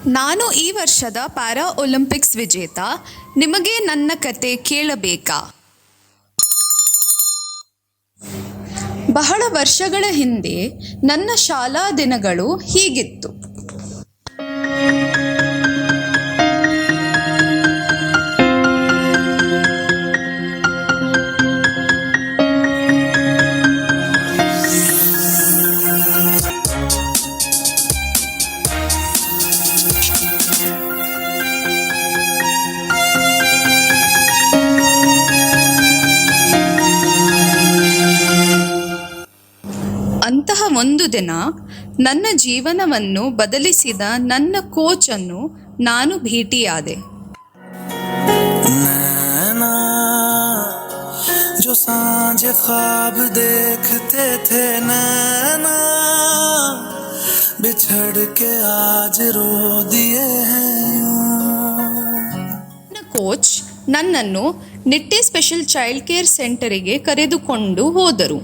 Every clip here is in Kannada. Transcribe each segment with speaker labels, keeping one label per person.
Speaker 1: ನಾನು ಈ ವರ್ಷದ ಪ್ಯಾರಾ ಒಲಿಂಪಿಕ್ಸ್ ವಿಜೇತ. ನಿಮಗೆ ನನ್ನ ಕತೆ ಕೇಳಬೇಕಾ? ಬಹಳ ವರ್ಷಗಳ ಹಿಂದೆ ನನ್ನ ಶಾಲಾ ದಿನಗಳು ಹೀಗಿತ್ತು. ಅಂತಹ ಒಂದು ದಿನ ನನ್ನ ಜೀವನವನ್ನು ಬದಲಿಸಿದ ನನ್ನ ಕೋಚ್ ಅನ್ನು ನಾನು ಭೇಟಿಯಾದೆ.
Speaker 2: नैना जो सांझ ख्वाब देखते थे, नैना बिछड़ के आज रो दिए हैं यूं.
Speaker 1: ನನ್ನ ಕೋಚ್ ನನ್ನನ್ನು ನಿಟ್ಟೆ ಸ್ಪೆಷಲ್ ಚೈಲ್ಡ್ ಕೇರ್ ಸೆಂಟರಿಗೆ ಕರೆದುಕೊಂಡು ಹೋದರು.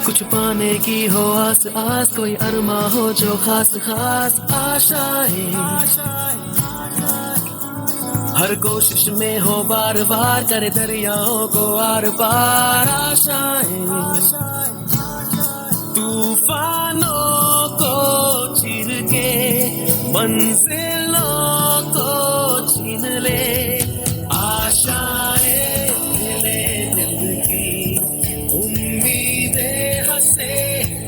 Speaker 3: कुछ पाने की हो आस आस, कोई अरमा हो जो खास खास आशाएं. हर कोशिश में हो बार बार, करे दरियाओं को आर पार आशाएं. तूफानों को चीर के मंजिलों को छीन ले, आशाएं मिले दिल की, उम्मीदें हंसे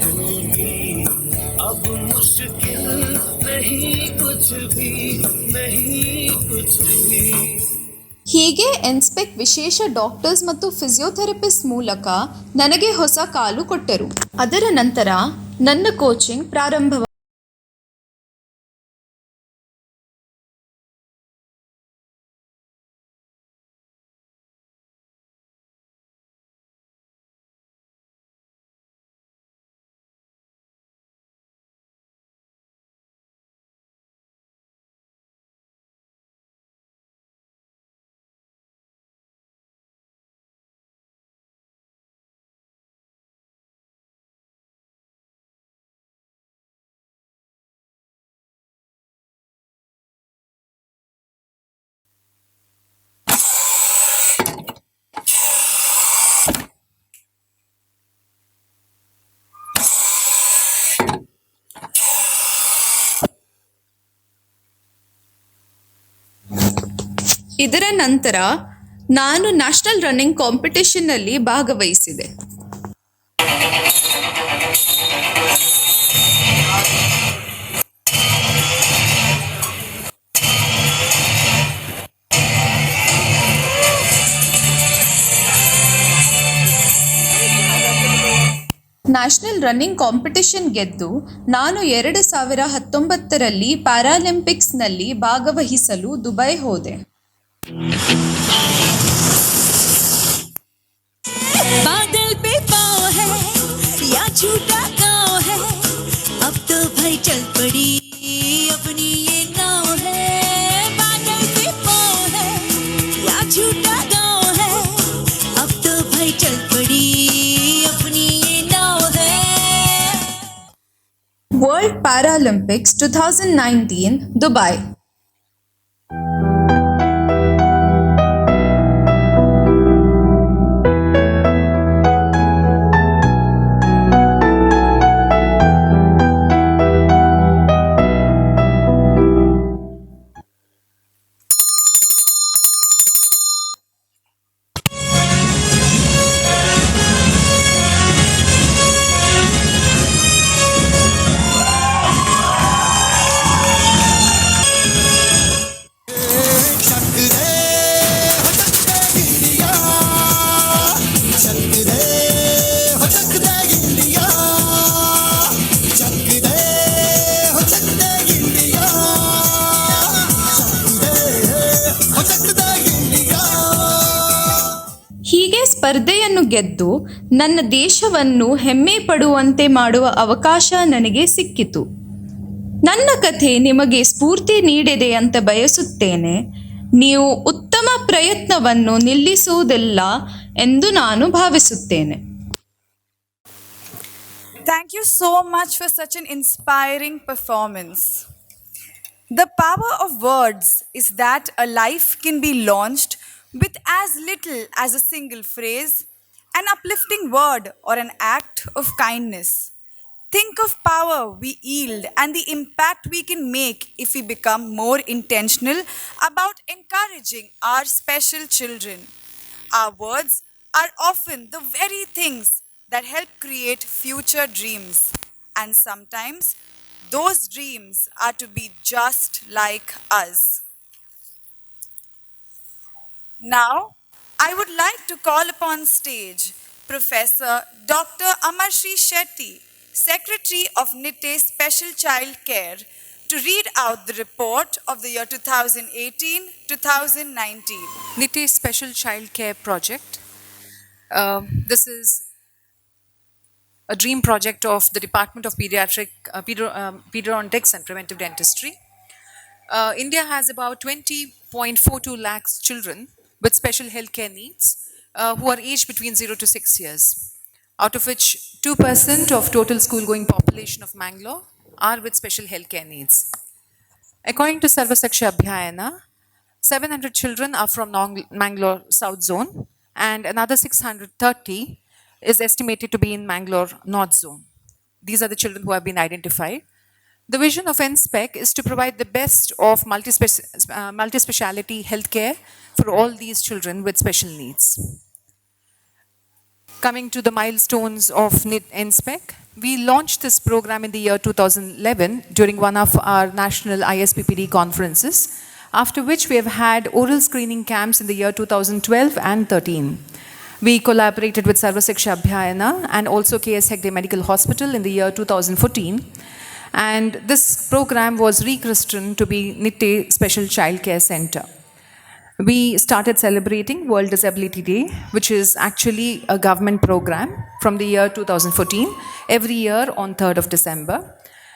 Speaker 3: दिल की. अब मुश्किल नहीं कुछ भी, नहीं कुछ भी.
Speaker 1: ಹೀಗೆ ಎನ್ಸ್ಪೆಕ್ ವಿಶೇಷ ಡಾಕ್ಟರ್ಸ್ ಮತ್ತು ಫಿಸಿಯೋಥೆರಪಿಸ್ಟ್ ಮೂಲಕ ನನಗೆ ಹೊಸ ಕಾಲು ಕೊಟ್ಟರು. ಅದರ ನಂತರ ನನ್ನ ಕೋಚಿಂಗ್ ಪ್ರಾರಂಭ. ಇದರ ನಂತರ ನಾನು ನ್ಯಾಷನಲ್ ರನ್ನಿಂಗ್ ಕಾಂಪಿಟಿಷನ್ನಲ್ಲಿ ಭಾಗವಹಿಸಿದೆ. ನ್ಯಾಷನಲ್ ರನ್ನಿಂಗ್ ಕಾಂಪಿಟಿಷನ್ ಗೆದ್ದು ನಾನು 2019ರಲ್ಲಿ ಪ್ಯಾರಾಲಿಂಪಿಕ್ಸ್ನಲ್ಲಿ ಭಾಗವಹಿಸಲು ದುಬೈ ಹೋದೆ.
Speaker 4: बादल पे पाँव है या झूठा गाँव है, अब तो भाई चल पड़ी अपनी ये नाव है. बादल पे पाँव है या झूठा गाँव है, अब तो भाई चल पड़ी अपनी ये नाव है.
Speaker 1: World Paralympics 2019 Dubai. ಹೀಗೆ ಸ್ಪರ್ಧೆಯನ್ನು ಗೆದ್ದು ನನ್ನ ದೇಶವನ್ನು ಹೆಮ್ಮೆ ಪಡುವಂತೆ ಮಾಡುವ ಅವಕಾಶ ನನಗೆ ಸಿಕ್ಕಿತು. ನನ್ನ ಕಥೆ ನಿಮಗೆ ಸ್ಫೂರ್ತಿ ನೀಡಿದೆ ಅಂತ ಬಯಸುತ್ತೇನೆ. ನೀವು ಉತ್ತಮ ಪ್ರಯತ್ನವನ್ನು ನಿಲ್ಲಿಸುವುದಿಲ್ಲ ಎಂದು ನಾನು ಭಾವಿಸುತ್ತೇನೆ.
Speaker 5: Thank you so much for such an inspiring performance. The power of words is that a life can be launched with as little as a single phrase, an uplifting word, or an act of kindness. Think of power we yield and the impact we can make if we become more intentional about encouraging our special children. Our words are often the very things that help create future dreams, and sometimes those dreams are to be just like us. Now, I would like to call upon stage Professor Dr. Amarshri Shetty, Secretary of NITE Special Child Care, to read out the report of the year 2018-2019.
Speaker 6: NITE Special Child Care Project. This is a dream project of the Department of Pediatrics and Preventive Dentistry. India has about 20.42 lakhs children with special healthcare needs who are aged between 0 to 6 years, out of which 2% of total school-going population of Mangalore are with special healthcare needs. According to Sarva Shiksha Abhiyana, 700 children are from Mangalore South Zone and another 630 is estimated to be in Mangalore North Zone. These are the children who have been identified. The vision of NSPEC is to provide the best of multi-speciality healthcare for all these children with special needs. Coming to the milestones of NSPEC, we launched this program in the year 2011 during one of our national ISPPD conferences, after which we have had oral screening camps in the year 2012 and 13. We collaborated with Sarva Shiksha Abhiyana and also KS Hegde Medical Hospital in the year 2014. And this program was rechristened to be NITE Special Child Care Center. We started celebrating World Disability Day, which is actually a government program from the year 2014, every year on 3rd of December.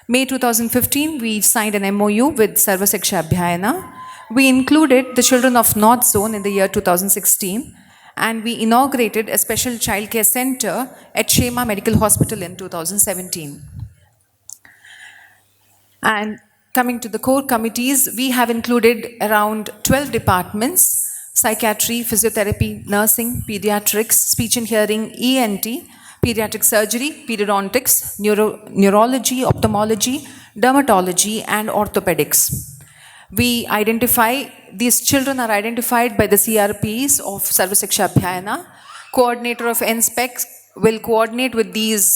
Speaker 6: May 2015, we signed an MOU with Sarva Shiksha Abhiyana. We included the children of North Zone in the year 2016, and we inaugurated a special childcare center at Shema Medical Hospital in 2017. And coming to the core committees, we have included around 12 departments: psychiatry, physiotherapy, nursing, pediatrics, speech and hearing, ENT, pediatric surgery, periodontics, neurology, ophthalmology, dermatology, and orthopedics. These children are identified by the CRPs of Sarva Shiksha Abhiyana. Coordinator of NSPEC will coordinate with these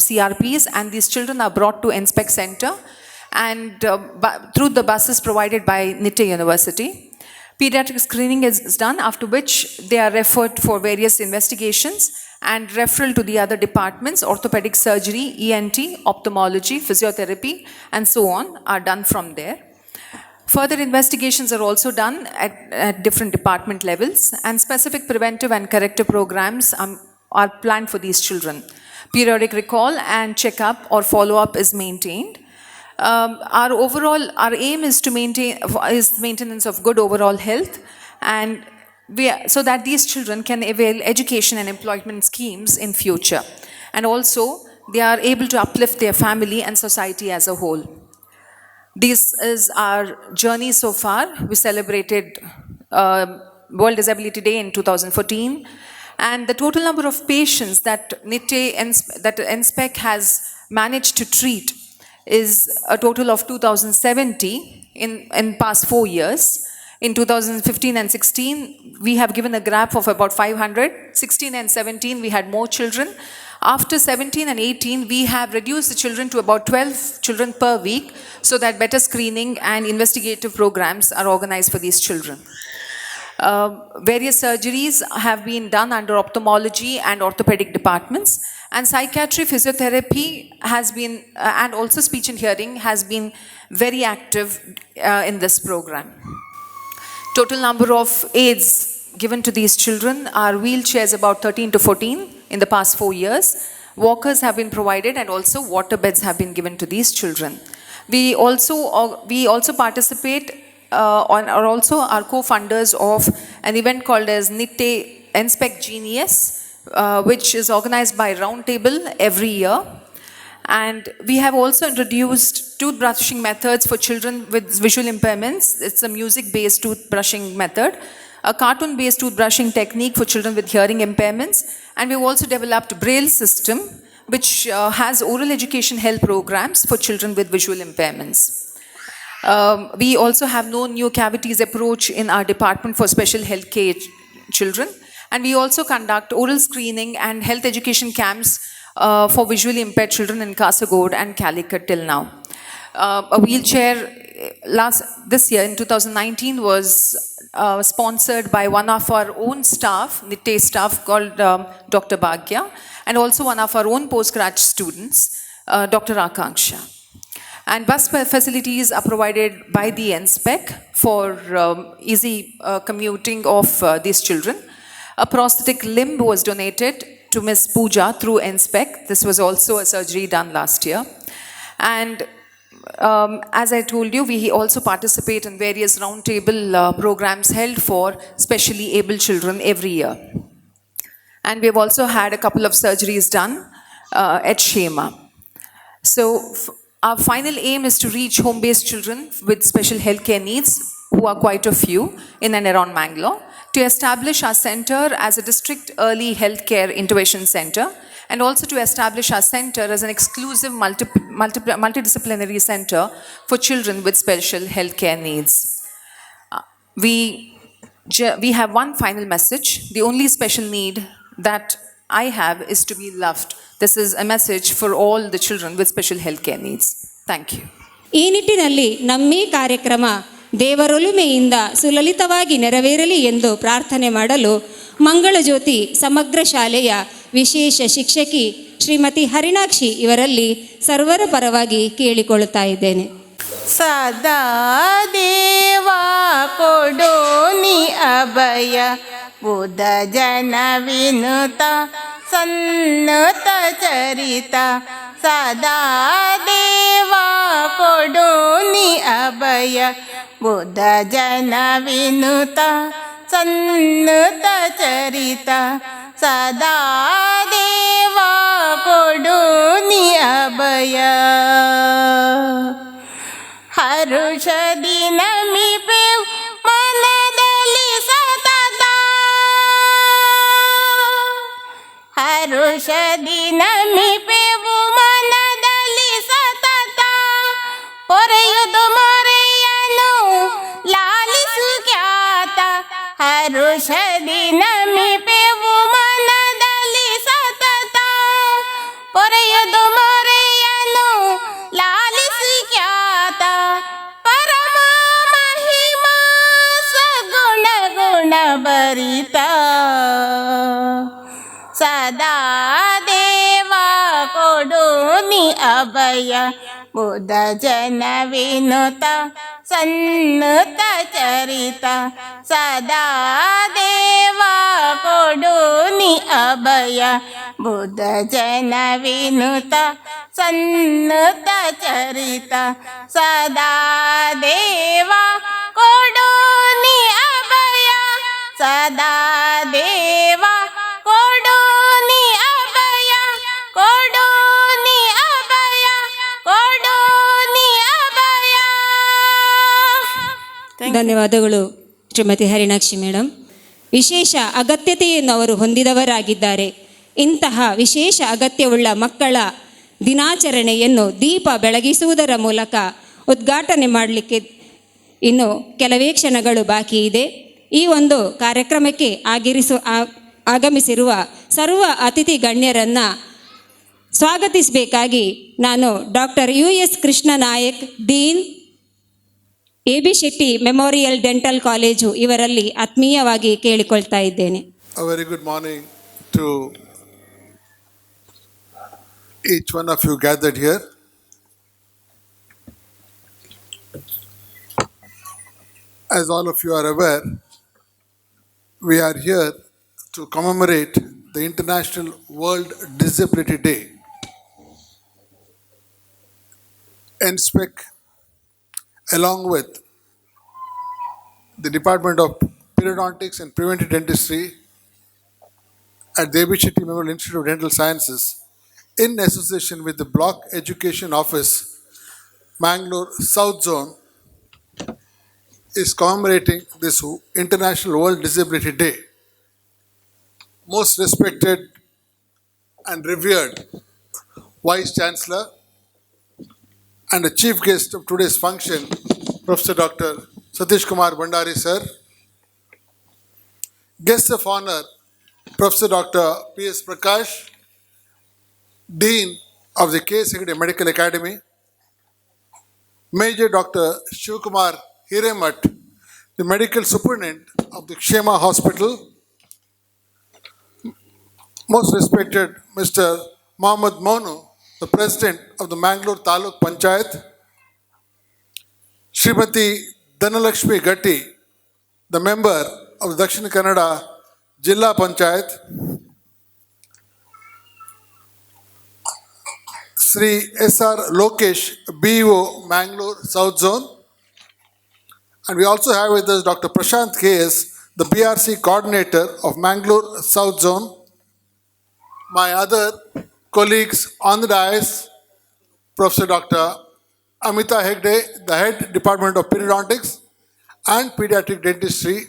Speaker 6: CRPs, and these children are brought to NSPEC Center and through the buses provided by NITE University. Pediatric screening is done, after which they are referred for various investigations, and referral to the other departments, orthopedic surgery, ENT, ophthalmology, physiotherapy, and so on, are done from there. Further investigations are also done at different department levels, and specific preventive and corrective programs are planned for these children. Periodic recall and checkup or follow-up is maintained. Our aim is to maintenance of good overall health, and so that these children can avail education and employment schemes in future, and also they are able to uplift their family and society as a whole. This is our journey so far. We celebrated World Disability Day in 2014, and the total number of patients that NSPEC has managed to treat is a total of 2,070 in past 4 years. In 2015 and 16, we have given a graph of about 500. 16 and 17, we had more children. After 17 and 18, we have reduced the children to about 12 children per week, so that better screening and investigative programs are organized for these children. Various surgeries have been done under ophthalmology and orthopedic departments, and psychiatry, physiotherapy has been, and also speech and hearing has been very active in this program. Total number of aids given to these children are wheelchairs about 13 to 14 in the past 4 years. Walkers have been provided, and also water beds have been given to these children. We also participate are also our co-funders of an event called as Nitte Inspect Genius, which is organized by Roundtable every year. And we have also introduced toothbrushing methods for children with visual impairments. It's a music-based toothbrushing method, a cartoon-based toothbrushing technique for children with hearing impairments. And we've also developed Braille system, which has oral education health programs for children with visual impairments. We also have no new cavities approach in our department for special healthcare children. And we also conduct oral screening and health education camps for visually impaired children in Kasaragod and Calicut till now. A wheelchair this year in 2019 was sponsored by one of our own staff, Nitte staff called Dr. Bhagya, and also one of our own postgrad students, Dr. Akanksha. And bus facilities are provided by the NSPEC for easy commuting of these children. A prosthetic limb was donated to Ms. Pooja through NSPEC. This was also a surgery done last year. And as I told you, we also participate in various roundtable programs held for specially able children every year. And we've also had a couple of surgeries done at Shema. So our final aim is to reach home-based children with special healthcare needs, who are quite a few in and around Mangalore, to establish our center as a district early healthcare intervention center, and also to establish our center as an exclusive multidisciplinary center for children with special healthcare needs. We have one final message. The only special need that I have is to be loved. This is a message for all the children with special healthcare needs. Thank you.
Speaker 7: ಈ ನಿಟ್ಟಿನಲ್ಲಿ ನಮ್ಮೀ ಕಾರ್ಯಕ್ರಮ ದೇವರೊಲುಮೆಯಿಂದ ಸುಲಲಿತವಾಗಿ ನೆರವೇರಲಿ ಎಂದು ಪ್ರಾರ್ಥನೆ ಮಾಡಲು ಮಂಗಳಜ್ಯೋತಿ ಸಮಗ್ರ ಶಾಲೆಯ ವಿಶೇಷ ಶಿಕ್ಷಕಿ ಶ್ರೀಮತಿ ಹರಿಣಾಕ್ಷಿ ಇವರಲ್ಲಿ ಸರ್ವರ ಪರವಾಗಿ ಕೇಳಿಕೊಳ್ಳುತ್ತಾ ಇದ್ದೇನೆ.
Speaker 8: ಸದಾ ದೇವಾ ಕೊಡೋನಿ ಅಭಯ ಬುಧ ಜನ ವಿನುತ ಸನ್ನತ ಚರಿತ ಸದಾ ದೇವಾ ಕೊಡೋನಿ ಅಭಯ ಬುಧ ಜನ ವಿನುತ ಸನ್ನತ ಚರಿತ ಸದಾ ದೇವಾ ಕೊಡೋನಿ ಅಭಯ ಹರುಷದಿ ನಮಿಪೆವು ಮನದಲ್ಲಿ ಸತತ ಹರುಷದಿ ನಮಿಪೆವು ಮನದಲ್ಲಿ ಸತತ ಪೊರೆಯುವುದು ಮೊರೆಯನು ಲಾಲಿಸು ಖ್ಯಾತ ಹರುಷದಿ ನಮಿಪೆವು ಮನದಲ್ಲಿ ಸತತ ಪೊರೆಯುವುದು ಮೊರೆಯನು ಲಾಲಿಸು ಖ್ಯಾತ ಪರಮ ಮಹಿಮಾ ಸಗುಣ ಗುಣ ಭರಿತ ಸದಾ ದೇವಾ ಕೊಡೋನಿ ಅಭಯ ಬುಧ ಜನ ವಿನುತ ಸನ್ನತ ಚರಿತ ಸದಾ ದೇವಾ ಕೊಡೋನಿ ಅಭಯ ಬುಧ ಜನ ವಿನುತ ಸನ್ನತ ಚರಿತ ಸದಾ ದೇವಾ ಕೊಡೋನಿ ಅಭಯ ಸದಾ ದೇವಾ ಕೊಡೋನಿ ಅಭಯ ಕೊಡೋನಿ ಅಭಯ ಕೊಡೋನಿ ಅಭಯ.
Speaker 7: ಧನ್ಯವಾದಗಳು ಶ್ರೀಮತಿ ಹರಿಣಾಕ್ಷಿ ಮೇಡಮ್. ವಿಶೇಷ ಅಗತ್ಯತೆಯನ್ನು ಅವರು ಹೊಂದಿದವರಾಗಿದ್ದಾರೆ. ಇಂತಹ ವಿಶೇಷ ಅಗತ್ಯವುಳ್ಳ ಮಕ್ಕಳ ದಿನಾಚರಣೆಯನ್ನು ದೀಪ ಬೆಳಗಿಸುವುದರ ಮೂಲಕ ಉದ್ಘಾಟನೆ ಮಾಡಲಿಕ್ಕೆ ಇನ್ನು ಕೆಲವೇ ಕ್ಷಣಗಳು ಬಾಕಿ ಇದೆ. ಈ ಒಂದು ಕಾರ್ಯಕ್ರಮಕ್ಕೆ ಆಗಮಿಸಿರುವ ಸರ್ವ ಅತಿಥಿ ಗಣ್ಯರನ್ನು ಸ್ವಾಗತಿಸಬೇಕಾಗಿ ನಾನು doctor US Krishna Nayak, dean, AB Shetty memorial dental college ಇವರಲ್ಲಿ ಆತ್ಮೀಯವಾಗಿ ಕೇಳಿಕೊಳ್ತಾ ಇದ್ದೇನೆ.
Speaker 9: A very good morning to each one of you gathered here. As all of you are aware, we are here to commemorate the International World Disability Day. NSPEC along with the Department of Periodontics and Preventive Dentistry at the A.B. Shetty Memorial Institute of Dental Sciences, in association with the Block Education Office, Mangalore South Zone, is commemorating this International World Disability Day. Most respected and revered Vice Chancellor and the chief guest of today's function, Professor Dr. Satish Kumar Bhandari, sir. Guest of honor, Professor Dr. P.S. Prakash, Dean of the K. Secretary Medical Academy, Major Dr. Shivkumar Hiremat, the Medical Superintendent of the Kshema Hospital, most respected Mr. Mohammad Monu, the President of the Mangalore Taluk Panchayat, Srimati Dhanalakshmi Gatti, the member of the Dakshin Kannada Jilla Panchayat, Sri S.R. Lokesh, BEO, Mangalore South Zone. And we also have with us Dr. Prashant K.S., the BRC Coordinator of Mangalore South Zone. My other colleagues on the dais, Professor Dr. Amita Hegde, the Head Department of Periodontics and Pediatric Dentistry,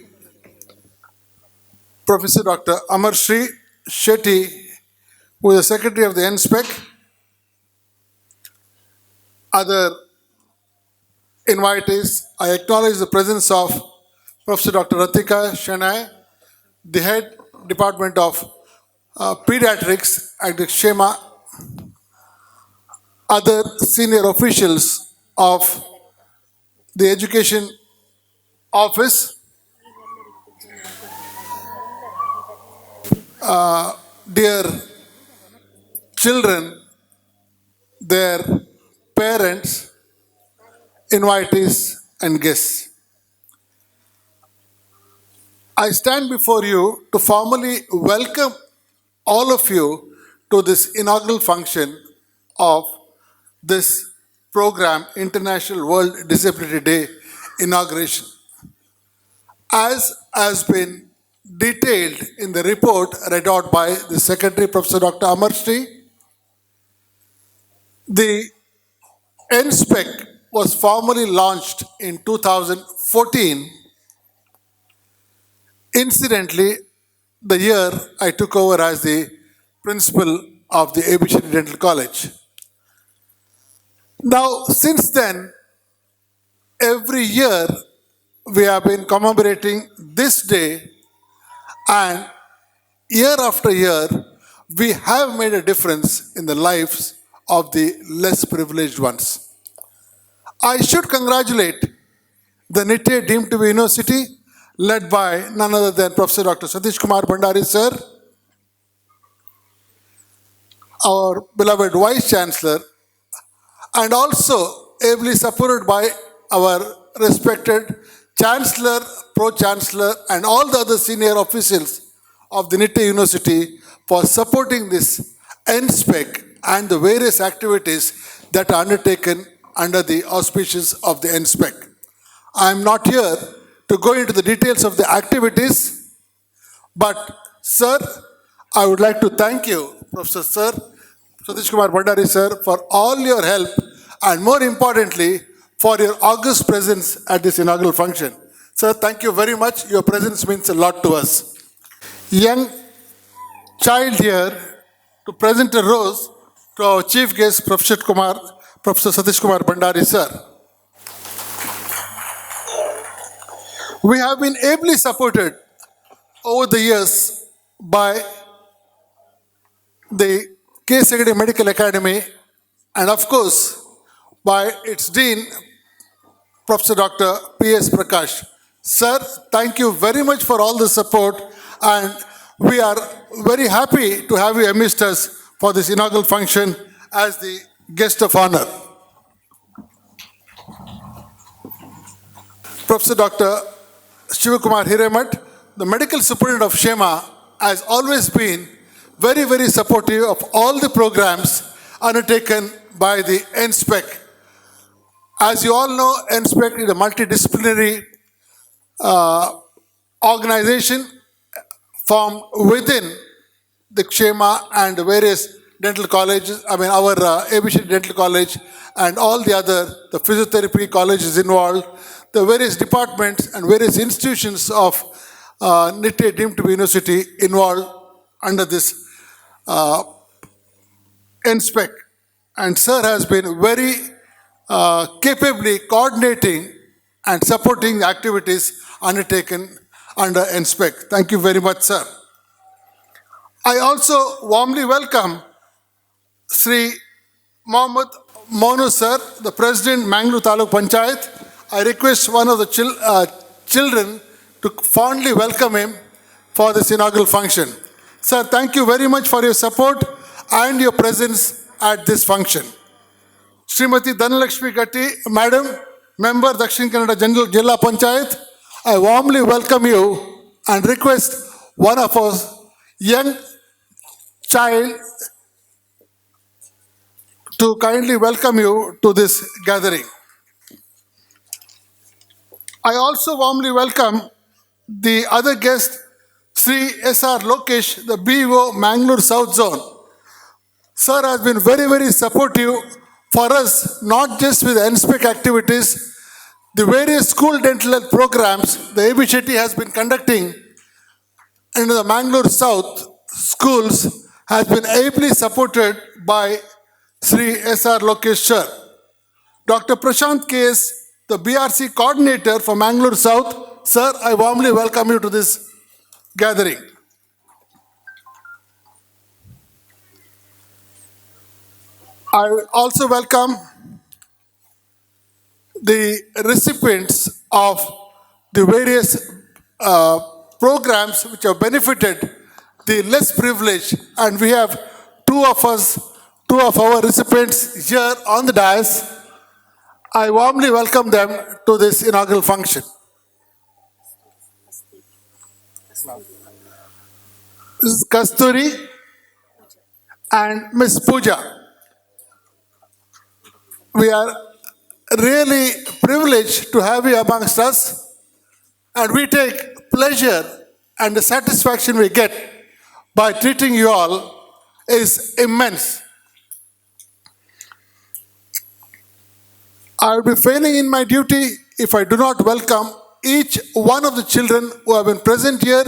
Speaker 9: Professor Dr. Amar Shri Shetty, who is the Secretary of the NSPEC, other invitees, I acknowledge the presence of Professor Dr. Ratika Shanai, the Head Department of Pediatrics at the Kshema, other senior officials of the Education Office, dear children, their parents, invitees, and guests. I stand before you to formally welcome all of you to this inaugural function of this program, International World Disability Day inauguration. As has been detailed in the report read out by the Secretary, Professor Dr. Amar Shri, the NSPEC was formally launched in 2014. Incidentally, the year I took over as the principal of the A.B. Shetty Dental College. Now, since then, every year we have been commemorating this day, and year after year, we have made a difference in the lives of the less privileged ones. I should congratulate the NITE deemed to be university, led by none other than Professor Dr. Satish Kumar Bhandari, sir, our beloved Vice Chancellor, and also ably supported by our respected Chancellor, Pro-Chancellor, and all the other senior officials of the NITE University for supporting this NSPEC and the various activities that are undertaken under the auspices of the NSPEC. I am not here to go into the details of the activities, but sir, I would like to thank you, Professor Sir, Satish Kumar Bhandari sir, for all your help and more importantly, for your august presence at this inaugural function. Sir, thank you very much. Your presence means a lot to us. Young child here to present a rose to our chief guest, Professor Satish Kumar Bhandari sir. We have been ably supported over the years by the K. Secretary Medical Academy and of course by its Dean, Professor Dr. P.S. Prakash. Sir, thank you very much for all the support, and we are very happy to have you amidst us for this inaugural function as the guest of honor. Professor Dr. Shivkumar Hiremat, the Medical Superintendent of Kshema, has always been very, very supportive of all the programs undertaken by the NSPEC. As you all know, NSPEC is a multidisciplinary organization formed within the Kshema and the various dental colleges, our ABC Dental College and all the other, the physiotherapy colleges involved, the various departments and various institutions of NITE deemed to be university involved under this NSPEC. And Sir has been very capably coordinating and supporting the activities undertaken under NSPEC. Thank you very much, sir. I also warmly welcome Sri Mohammad Monu sir, the President, Mangalore Taluk Panchayat. I request one of the children to fondly welcome him for this inaugural function. Sir, thank you very much for your support and your presence at this function. Srimati Dhanalakshmi Gatti, Madam, Member Dakshin Kannada General Jilla Panchayat, I warmly welcome you and request one of our young child to kindly welcome you to this gathering. I also warmly welcome the other guest, Sri S.R. Lokesh, the BO Mangalore South Zone. Sir has been very, very supportive for us, not just with NSPEC activities, the various school dental health programs the AB Shetty has been conducting in the Mangalore South schools has been ably supported by Sri S.R. Lokesh sir. Dr. Prashant K.S., the BRC coordinator for Mangalore South, sir, I warmly welcome you to this gathering. I also welcome the recipients of the various programs which have benefited the less privileged, and we have two of our recipients here on the dais. I warmly welcome them to this inaugural function. This is Kasturi and Miss Pooja. We are really privileged to have you amongst us, and we take pleasure and the satisfaction we get by treating you all is immense. I will be failing in my duty if I do not welcome each one of the children who have been present here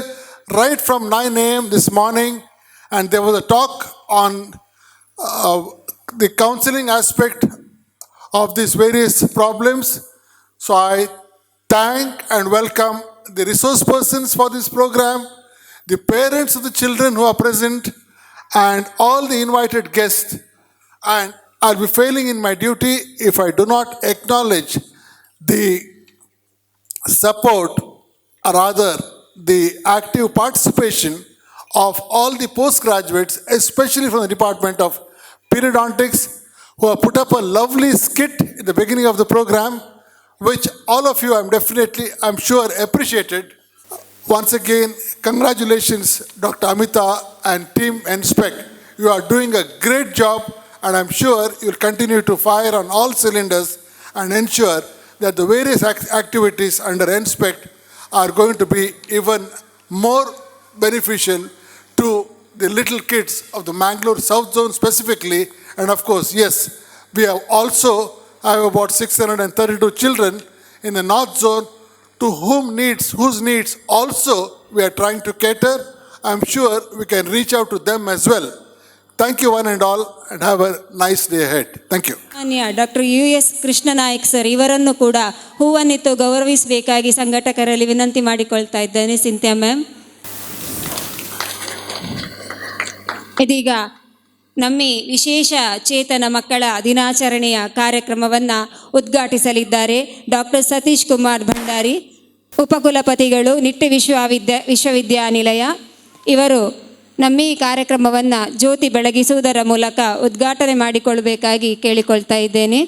Speaker 9: right from 9 a.m. this morning, and there was a talk on the counseling aspect of these various problems. So I thank and welcome the resource persons for this program, the parents of the children who are present, and all the invited guests. And I'll be failing in my duty if I do not acknowledge the support, or rather the active participation of all the postgraduates, especially from the Department of Periodontics, who have put up a lovely skit in the beginning of the program, which all of you I'm sure appreciated. Once again, congratulations, Dr. Amita and Team NSPEC. You are doing a great job, and I'm sure you'll continue to fire on all cylinders and ensure that the various activities under NSPEC are going to be even more beneficial to the little kids of the Mangalore South Zone specifically. And of course, yes, we have about 632 children in the North Zone whose needs also we are trying to cater. I'm sure we can reach out to them as well. Thank you one and all, and have a nice day ahead. Thank you.
Speaker 7: Doctor US Krishna Nayak sir ಇವರನ್ನು ಕೂಡ ಹೂವನ್ನಿತ್ತು ಗೌರವಿಸಬೇಕಾಗಿ ಸಂಘಟಕರಲ್ಲಿ ವಿನಂತಿ ಮಾಡಿಕೊಳ್ತಾ ಇದ್ದೇನೆ. ಸಿಂಥಿಯಾ ಮ್ಯಾಮ್, ಇದೀಗ ನಮ್ಮಿ ವಿಶೇಷ ಚೇತನ ಮಕ್ಕಳ ದಿನಾಚರಣೆಯ ಕಾರ್ಯಕ್ರಮವನ್ನು ಉದ್ಘಾಟಿಸಲಿದ್ದಾರೆ ಡಾಕ್ಟರ್ ಸತೀಶ್ ಕುಮಾರ್ ಭಂಡಾರಿ, ಉಪಕುಲಪತಿಗಳು, ನಿಟ್ಟೆ ವಿಶ್ವವಿದ್ಯಾನಿಲಯ. ಇವರು ನಮ್ಮ ಈ ಕಾರ್ಯಕ್ರಮವನ್ನು ಜ್ಯೋತಿ ಬೆಳಗಿಸುವುದರ ಮೂಲಕ ಉದ್ಘಾಟನೆ ಮಾಡಿಕೊಳ್ಳಬೇಕಾಗಿ ಕೇಳಿಕೊಳ್ತಾ ಇದ್ದೇನೆ.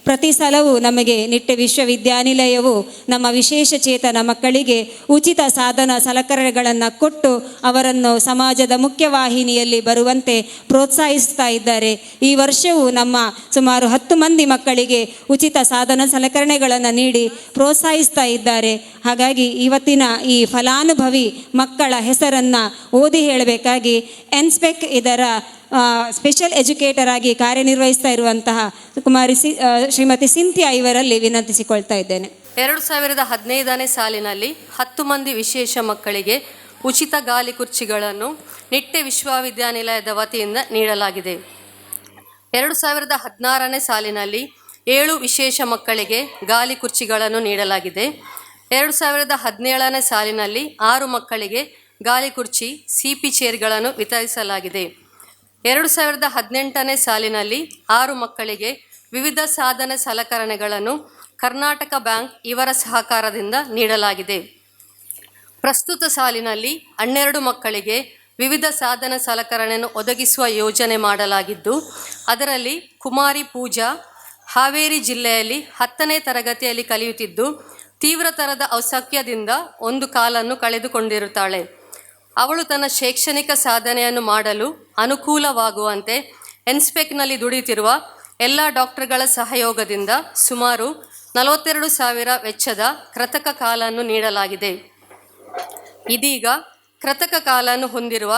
Speaker 7: ಪ್ರತಿ ಸಲವೂ ನಮಗೆ ನಿಟ್ಟೆ ವಿಶ್ವವಿದ್ಯಾನಿಲಯವು ನಮ್ಮ ವಿಶೇಷ ಚೇತನ ಮಕ್ಕಳಿಗೆ ಉಚಿತ ಸಾಧನ ಸಲಕರಣೆಗಳನ್ನು ಕೊಟ್ಟು ಅವರನ್ನು ಸಮಾಜದ ಮುಖ್ಯವಾಹಿನಿಯಲ್ಲಿ ಬರುವಂತೆ ಪ್ರೋತ್ಸಾಹಿಸ್ತಾ ಇದ್ದಾರೆ. ಈ ವರ್ಷವೂ ನಮ್ಮ ಸುಮಾರು 10 ಮಂದಿ ಮಕ್ಕಳಿಗೆ ಉಚಿತ ಸಾಧನ ಸಲಕರಣೆಗಳನ್ನು ನೀಡಿ ಪ್ರೋತ್ಸಾಹಿಸ್ತಾ ಇದ್ದಾರೆ. ಹಾಗಾಗಿ ಇವತ್ತಿನ ಈ ಫಲಾನುಭವಿ ಮಕ್ಕಳ ಹೆಸರನ್ನು ಓದಿ ಹೇಳಬೇಕಾಗಿ ಎನ್ಸ್ಪೆಕ್ ಇದರ ಸ್ಪೆಷಲ್ ಎಜುಕೇಟರ್ ಆಗಿ ಕಾರ್ಯನಿರ್ವಹಿಸ್ತಾ ಇರುವಂತಹ ಶ್ರೀಮತಿ ಸಿಂಥಿಯಾ ಇವರಲ್ಲಿ ವಿನಂತಿಸಿಕೊಳ್ತಾ ಇದ್ದೇನೆ.
Speaker 10: 2015ನೇ ಸಾಲಿನಲ್ಲಿ 10 ಮಂದಿ ವಿಶೇಷ ಮಕ್ಕಳಿಗೆ ಉಚಿತ ಗಾಲಿ ಕುರ್ಚಿಗಳನ್ನು ನಿಟ್ಟೆ ವಿಶ್ವವಿದ್ಯಾನಿಲಯದ ವತಿಯಿಂದ ನೀಡಲಾಗಿದೆ. 2016ನೇ ಸಾಲಿನಲ್ಲಿ 7 ವಿಶೇಷ ಮಕ್ಕಳಿಗೆ ಗಾಲಿ ಕುರ್ಚಿಗಳನ್ನು ನೀಡಲಾಗಿದೆ. 2017ನೇ ಸಾಲಿನಲ್ಲಿ 6 ಮಕ್ಕಳಿಗೆ ಗಾಲಿ ಕುರ್ಚಿ CP ಚೇರ್ಗಳನ್ನು ವಿತರಿಸಲಾಗಿದೆ. 2018ನೇ ಸಾಲಿನಲ್ಲಿ 6 ಮಕ್ಕಳಿಗೆ ವಿವಿಧ ಸಾಧನ ಸಲಕರಣೆಗಳನ್ನು ಕರ್ನಾಟಕ ಬ್ಯಾಂಕ್ ಇವರ ಸಹಕಾರದಿಂದ ನೀಡಲಾಗಿದೆ. ಪ್ರಸ್ತುತ ಸಾಲಿನಲ್ಲಿ 12 ಮಕ್ಕಳಿಗೆ ವಿವಿಧ ಸಾಧನ ಸಲಕರಣೆಯನ್ನು ಒದಗಿಸುವ ಯೋಜನೆ ಮಾಡಲಾಗಿದ್ದು, ಅದರಲ್ಲಿ ಕುಮಾರಿ ಪೂಜಾ ಹಾವೇರಿ ಜಿಲ್ಲೆಯಲ್ಲಿ 10ನೇ ತರಗತಿಯಲ್ಲಿ ಕಲಿಯುತ್ತಿದ್ದು ತೀವ್ರತರದ ಅಸೌಖ್ಯದಿಂದ ಒಂದು ಕಾಲನ್ನು ಕಳೆದುಕೊಂಡಿರುತ್ತಾಳೆ. ಅವಳು ತನ್ನ ಶೈಕ್ಷಣಿಕ ಸಾಧನೆಯನ್ನು ಮಾಡಲು ಅನುಕೂಲವಾಗುವಂತೆ ಎನ್ಸ್ಪೆಕ್ನಲ್ಲಿ ದುಡಿಯುತ್ತಿರುವ ಎಲ್ಲ ಡಾಕ್ಟರ್ಗಳ ಸಹಯೋಗದಿಂದ ಸುಮಾರು 42,000 ವೆಚ್ಚದ ಕೃತಕ ಕಾಲನ್ನು ನೀಡಲಾಗಿದೆ. ಇದೀಗ ಕೃತಕ ಕಾಲನ್ನು ಹೊಂದಿರುವ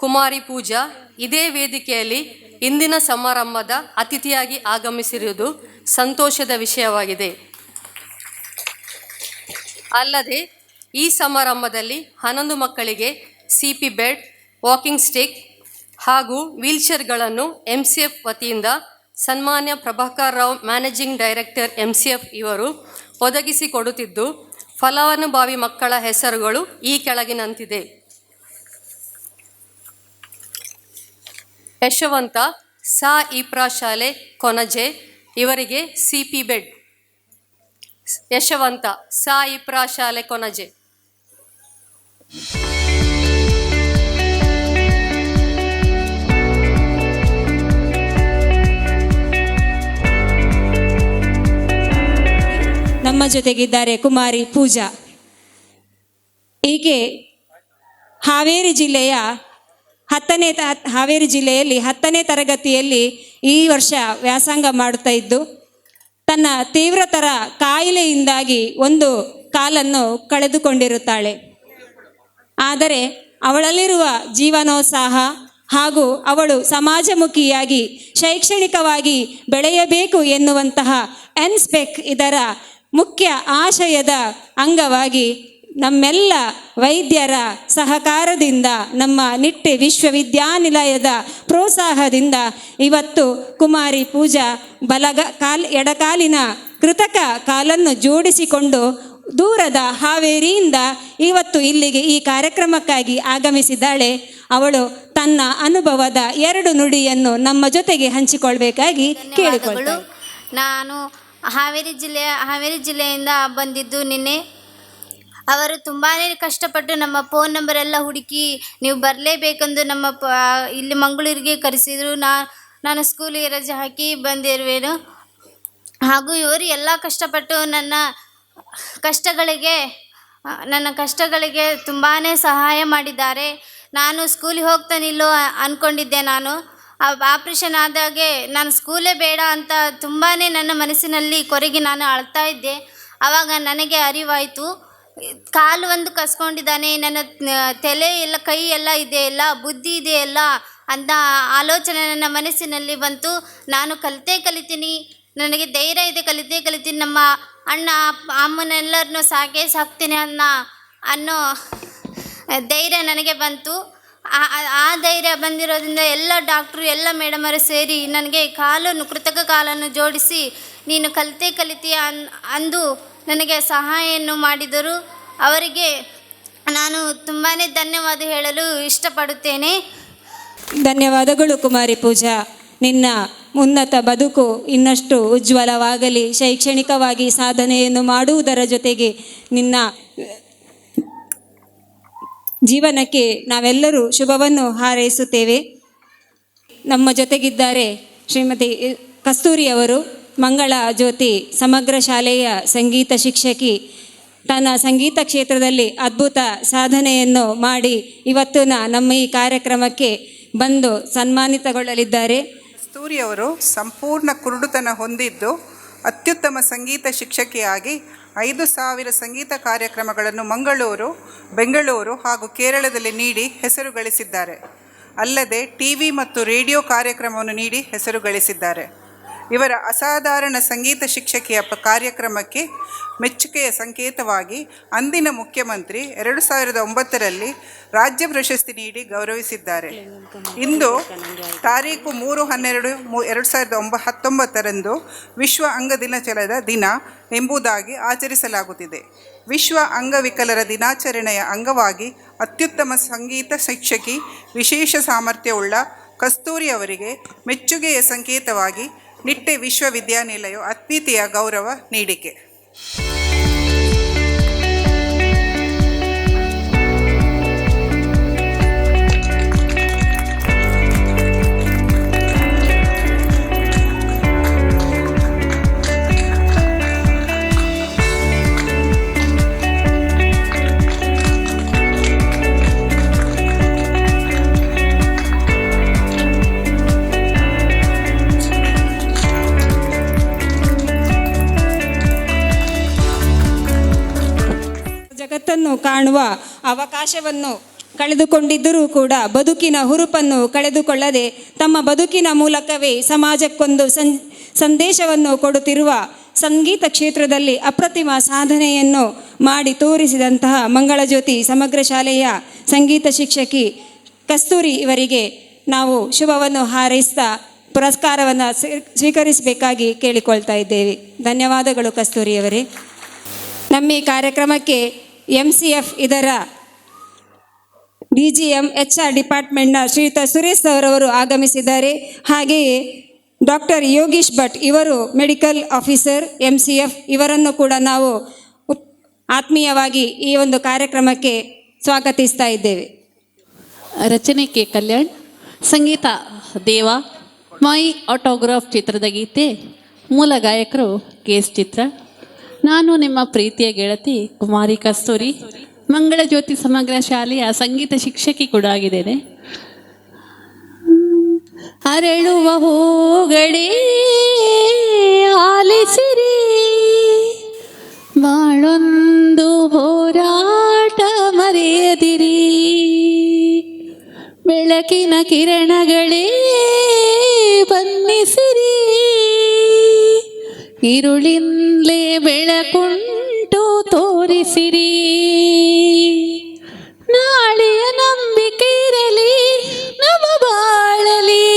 Speaker 10: ಕುಮಾರಿ ಪೂಜಾ ಇದೇ ವೇದಿಕೆಯಲ್ಲಿ ಇಂದಿನ ಸಮಾರಂಭದ ಅತಿಥಿಯಾಗಿ ಆಗಮಿಸಿರುವುದು ಸಂತೋಷದ ವಿಷಯವಾಗಿದೆ. ಅಲ್ಲದೆ ಈ ಸಮಾರಂಭದಲ್ಲಿ 11 ಮಕ್ಕಳಿಗೆ CP ಬೆಡ್, ವಾಕಿಂಗ್ ಸ್ಟಿಕ್ ಹಾಗೂ ವೀಲ್ಚೇರ್ಗಳನ್ನು MCF ವತಿಯಿಂದ ಸನ್ಮಾನ್ಯ Prabhakar Rao managing director MCF ಇವರು ಒದಗಿಸಿಕೊಡುತ್ತಿದ್ದು, ಫಲಾನುಭವಿ ಮಕ್ಕಳ ಹೆಸರುಗಳು ಈ ಕೆಳಗಿನಂತಿದೆ. ಯಶವಂತ ಸಾ ಇಪ್ರಾ ಶಾಲೆ ಕೊನಜೆ ಇವರಿಗೆ CP ಬೆಡ್. ಯಶವಂತ ಸಾ ಇಪ್ರಾ ಶಾಲೆ ಕೊನಜೆ.
Speaker 7: ನಮ್ಮ ಜೊತೆಗಿದ್ದಾರೆ ಕುಮಾರಿ ಪೂಜಾ. ಈಕೆ ಹಾವೇರಿ ಜಿಲ್ಲೆಯಲ್ಲಿ 10ನೇ ತರಗತಿಯಲ್ಲಿ ಈ ವರ್ಷ ವ್ಯಾಸಂಗ ಮಾಡುತ್ತಾ ಇದ್ದು, ತನ್ನ ತೀವ್ರತರ ಕಾಯಿಲೆಯಿಂದಾಗಿ ಒಂದು ಕಾಲನ್ನು ಕಳೆದುಕೊಂಡಿರುತ್ತಾಳೆ. ಆದರೆ ಅವಳಲ್ಲಿರುವ ಜೀವನೋತ್ಸಾಹ ಹಾಗೂ ಅವಳು ಸಮಾಜಮುಖಿಯಾಗಿ ಶೈಕ್ಷಣಿಕವಾಗಿ ಬೆಳೆಯಬೇಕು ಎನ್ನುವಂತಹ ಎನ್ಸ್ಪೆಕ್ ಇದರ ಮುಖ್ಯ ಆಶಯದ ಅಂಗವಾಗಿ ನಮ್ಮೆಲ್ಲ ವೈದ್ಯರ ಸಹಕಾರದಿಂದ, ನಮ್ಮ ನಿಟ್ಟೆ ವಿಶ್ವವಿದ್ಯಾನಿಲಯದ ಪ್ರೋತ್ಸಾಹದಿಂದ ಇವತ್ತು ಕುಮಾರಿ ಪೂಜಾ ಎಡಕಾಲಿನ ಕೃತಕ ಕಾಲನ್ನು ಜೋಡಿಸಿಕೊಂಡು ದೂರದ ಹಾವೇರಿಯಿಂದ ಇವತ್ತು ಇಲ್ಲಿಗೆ ಈ ಕಾರ್ಯಕ್ರಮಕ್ಕಾಗಿ ಆಗಮಿಸಿದ್ದಾಳೆ. ಅವಳು ತನ್ನ ಅನುಭವದ 2 ನುಡಿಯನ್ನು ನಮ್ಮ ಜೊತೆಗೆ ಹಂಚಿಕೊಳ್ಬೇಕಾಗಿ ಕೇಳಿಕೊಳ್ಳುತ್ತೇನೆ.
Speaker 11: ನಾನು ಹಾವೇರಿ ಜಿಲ್ಲೆಯಿಂದ ಬಂದಿದ್ದು ನಿನ್ನೆ. ಅವರು ತುಂಬಾ ಕಷ್ಟಪಟ್ಟು ನಮ್ಮ ಫೋನ್ ನಂಬರ್ ಎಲ್ಲ ಹುಡುಕಿ ನೀವು ಬರಲೇಬೇಕೆಂದು ಇಲ್ಲಿ ಮಂಗಳೂರಿಗೆ ಕರೆಸಿದರು. ನಾನು ಸ್ಕೂಲಿಗೆ ರಜೆ ಹಾಕಿ ಬಂದಿರುವೆನು. ಹಾಗೂ ಇವರು ಎಲ್ಲ ಕಷ್ಟಪಟ್ಟು ನನ್ನ ಕಷ್ಟಗಳಿಗೆ ತುಂಬಾ ಸಹಾಯ ಮಾಡಿದ್ದಾರೆ. ನಾನು ಸ್ಕೂಲಿಗೆ ಹೋಗ್ತಾನಿಲ್ಲೋ ಅಂದ್ಕೊಂಡಿದ್ದೆ. ನಾನು ಆಪ್ರೇಷನ್ ಆದಾಗೆ ನಾನು ಸ್ಕೂಲೇ ಬೇಡ ಅಂತ ತುಂಬಾ ನನ್ನ ಮನಸ್ಸಿನಲ್ಲಿ ಕೊರಗಿ ನಾನು ಅಳ್ತಾ ಇದ್ದೆ. ಆವಾಗ ನನಗೆ ಅರಿವಾಯಿತು, ಕಾಲು ಒಂದು ಕಸ್ಕೊಂಡಿದ್ದಾನೆ, ನನ್ನ ತಲೆ ಎಲ್ಲ ಕೈ ಎಲ್ಲ ಇದೆಯಲ್ಲ, ಬುದ್ಧಿ ಇದೆಯಲ್ಲ ಅಂತ ಆಲೋಚನೆ ನನ್ನ ಮನಸ್ಸಿನಲ್ಲಿ ಬಂತು. ನಾನು ಕಲಿತೀನಿ, ನನಗೆ ಧೈರ್ಯ ಇದೆ, ಕಲಿತೀನಿ, ನಮ್ಮ ಅಣ್ಣ ಅಮ್ಮನೆಲ್ಲರನ್ನೂ ಸಾಕ್ತೀನಿ ಅನ್ನೋ ಧೈರ್ಯ ನನಗೆ ಬಂತು. ಆ ಧೈರ್ಯ ಬಂದಿರೋದ್ರಿಂದ ಎಲ್ಲ ಡಾಕ್ಟ್ರು ಎಲ್ಲ ಮೇಡಮರು ಸೇರಿ ನನಗೆ ಕೃತಕ ಕಾಲನ್ನು ಜೋಡಿಸಿ ನೀನು ಕಲಿತೀಯ ಅಂದು ನನಗೆ ಸಹಾಯವನ್ನು ಮಾಡಿದರು. ಅವರಿಗೆ ನಾನು ತುಂಬಾ ಧನ್ಯವಾದ ಹೇಳಲು ಇಷ್ಟಪಡುತ್ತೇನೆ.
Speaker 7: ಧನ್ಯವಾದಗಳು ಕುಮಾರಿ ಪೂಜಾ. ನಿನ್ನ ಉನ್ನತ ಬದುಕು ಇನ್ನಷ್ಟು ಉಜ್ವಲವಾಗಲಿ. ಶೈಕ್ಷಣಿಕವಾಗಿ ಸಾಧನೆಯನ್ನು ಮಾಡುವುದರ ಜೊತೆಗೆ ನಿನ್ನ ಜೀವನಕ್ಕೆ ನಾವೆಲ್ಲರೂ ಶುಭವನ್ನು ಹಾರೈಸುತ್ತೇವೆ. ನಮ್ಮ ಜೊತೆಗಿದ್ದಾರೆ ಶ್ರೀಮತಿ ಕಸ್ತೂರಿ ಅವರು. ಮಂಗಳ ಜ್ಯೋತಿ ಸಮಗ್ರ ಶಾಲೆಯ ಸಂಗೀತ ಶಿಕ್ಷಕಿ ತನ್ನ ಸಂಗೀತ ಕ್ಷೇತ್ರದಲ್ಲಿ ಅದ್ಭುತ ಸಾಧನೆಯನ್ನು ಮಾಡಿ ಇವತ್ತು ನಮ್ಮ ಈ ಕಾರ್ಯಕ್ರಮಕ್ಕೆ ಬಂದು ಸನ್ಮಾನಿತಗೊಳ್ಳಲಿದ್ದಾರೆ.
Speaker 12: ಕಸ್ತೂರಿಯವರು ಸಂಪೂರ್ಣ ಕುರುಡುತನ ಹೊಂದಿದ್ದು ಅತ್ಯುತ್ತಮ ಸಂಗೀತ ಶಿಕ್ಷಕಿಯಾಗಿ 5,000 ಸಂಗೀತ ಕಾರ್ಯಕ್ರಮಗಳನ್ನು ಮಂಗಳೂರು, ಬೆಂಗಳೂರು ಹಾಗೂ ಕೇರಳದಲ್ಲಿ ನೀಡಿ ಹೆಸರು ಗಳಿಸಿದ್ದಾರೆ. ಅಲ್ಲದೆ ಟಿವಿ ಮತ್ತು ರೇಡಿಯೋ ಕಾರ್ಯಕ್ರಮವನ್ನು ನೀಡಿ ಹೆಸರು ಗಳಿಸಿದ್ದಾರೆ. ಇವರ ಅಸಾಧಾರಣ ಸಂಗೀತ ಶಿಕ್ಷಕಿಯ ಕಾರ್ಯಕ್ರಮಕ್ಕೆ ಮೆಚ್ಚುಗೆಯ ಸಂಕೇತವಾಗಿ ಅಂದಿನ ಮುಖ್ಯಮಂತ್ರಿ 2009ರಲ್ಲಿ ರಾಜ್ಯ ಪ್ರಶಸ್ತಿ ನೀಡಿ ಗೌರವಿಸಿದ್ದಾರೆ. ಇಂದು ತಾರೀಕು 3/12/2019 ವಿಶ್ವ ಅಂಗ ದಿನಾಚರಣೆಯ ದಿನ ಎಂಬುದಾಗಿ ಆಚರಿಸಲಾಗುತ್ತಿದೆ. ವಿಶ್ವ ಅಂಗವಿಕಲರ ದಿನಾಚರಣೆಯ ಅಂಗವಾಗಿ ಅತ್ಯುತ್ತಮ ಸಂಗೀತ ಶಿಕ್ಷಕಿ, ವಿಶೇಷ ಸಾಮರ್ಥ್ಯವುಳ್ಳ ಕಸ್ತೂರಿ ಅವರಿಗೆ ಮೆಚ್ಚುಗೆಯ ಸಂಕೇತವಾಗಿ ನಿಟ್ಟೆ ವಿಶ್ವವಿದ್ಯಾನಿಲಯ ಅದ್ವಿತೀಯ ಗೌರವ ನೀಡಿಕೆ.
Speaker 7: ಜಗತ್ತನ್ನು ಕಾಣುವ ಅವಕಾಶವನ್ನು ಕಳೆದುಕೊಂಡಿದ್ದರೂ ಕೂಡ ಬದುಕಿನ ಹುರುಪನ್ನು ಕಳೆದುಕೊಳ್ಳದೆ ತಮ್ಮ ಬದುಕಿನ ಮೂಲಕವೇ ಸಮಾಜಕ್ಕೊಂದು ಸಂದೇಶವನ್ನು ಕೊಡುತ್ತಿರುವ ಸಂಗೀತ ಕ್ಷೇತ್ರದಲ್ಲಿ ಅಪ್ರತಿಮ ಸಾಧನೆಯನ್ನು ಮಾಡಿ ತೋರಿಸಿದಂತಹ ಮಂಗಳಜ್ಯೋತಿ ಸಮಗ್ರ ಶಾಲೆಯ ಸಂಗೀತ ಶಿಕ್ಷಕಿ ಕಸ್ತೂರಿ ಇವರಿಗೆ ನಾವು ಶುಭವನ್ನು ಹಾರೈಸ್ತಾ ಪುರಸ್ಕಾರವನ್ನು ಸ್ವೀಕರಿಸಬೇಕಾಗಿ ಕೇಳಿಕೊಳ್ತಾ ಇದ್ದೇವೆ. ಧನ್ಯವಾದಗಳು ಕಸ್ತೂರಿಯವರೇ. ನಮ್ಮ ಈ ಕಾರ್ಯಕ್ರಮಕ್ಕೆ MCF ಇದರ DGM HR ಡಿಪಾರ್ಟ್ಮೆಂಟ್ನ ಶ್ರೀಯುತ ಸುರೇಶ್ ಅವರವರು ಆಗಮಿಸಿದ್ದಾರೆ. ಹಾಗೆಯೇ ಡಾಕ್ಟರ್ ಯೋಗೀಶ್ ಭಟ್ ಇವರು ಮೆಡಿಕಲ್ ಆಫೀಸರ್ MCF ಇವರನ್ನು ಕೂಡ ನಾವು ಆತ್ಮೀಯವಾಗಿ ಈ ಒಂದು ಕಾರ್ಯಕ್ರಮಕ್ಕೆ ಸ್ವಾಗತಿಸ್ತಾ ಇದ್ದೇವೆ.
Speaker 13: ರಚನೆ ಕೆ ಕಲ್ಯಾಣ್, ಸಂಗೀತ ದೇವ, ಮೈ ಆಟೋಗ್ರಾಫ್ ಚಿತ್ರದ ಗೀತೆ, ಮೂಲ ಗಾಯಕರು KS ಚಿತ್ರ. ನಾನು ನಿಮ್ಮ ಪ್ರೀತಿಯ ಗೆಳತಿ ಕುಮಾರಿ ಕಸ್ತೂರಿ, ಮಂಗಳಜ್ಯೋತಿ ಸಮಗ್ರ ಶಾಲೆಯ ಸಂಗೀತ ಶಿಕ್ಷಕಿ ಕೂಡ ಆಗಿದ್ದೇನೆ. ಅರಳುವ ಹೂಗಳೇ ಆಲಿಸಿರಿ, ಬಾಳೊಂದು ಹೋರಾಟ ಮರೆಯದಿರಿ, ಬೆಳಕಿನ ಕಿರಣಗಳೇ ಬನ್ನಿಸಿರಿ, ഇരുളിಂದಲೇ ಬೆಳಕುಂಟು ತೋರಿಸಿರಿ, ನಾಳೆಯ ನಂಬಿಕೆ ಇರಲಿ ನಮ್ಮ ಬಾಳಲಿ,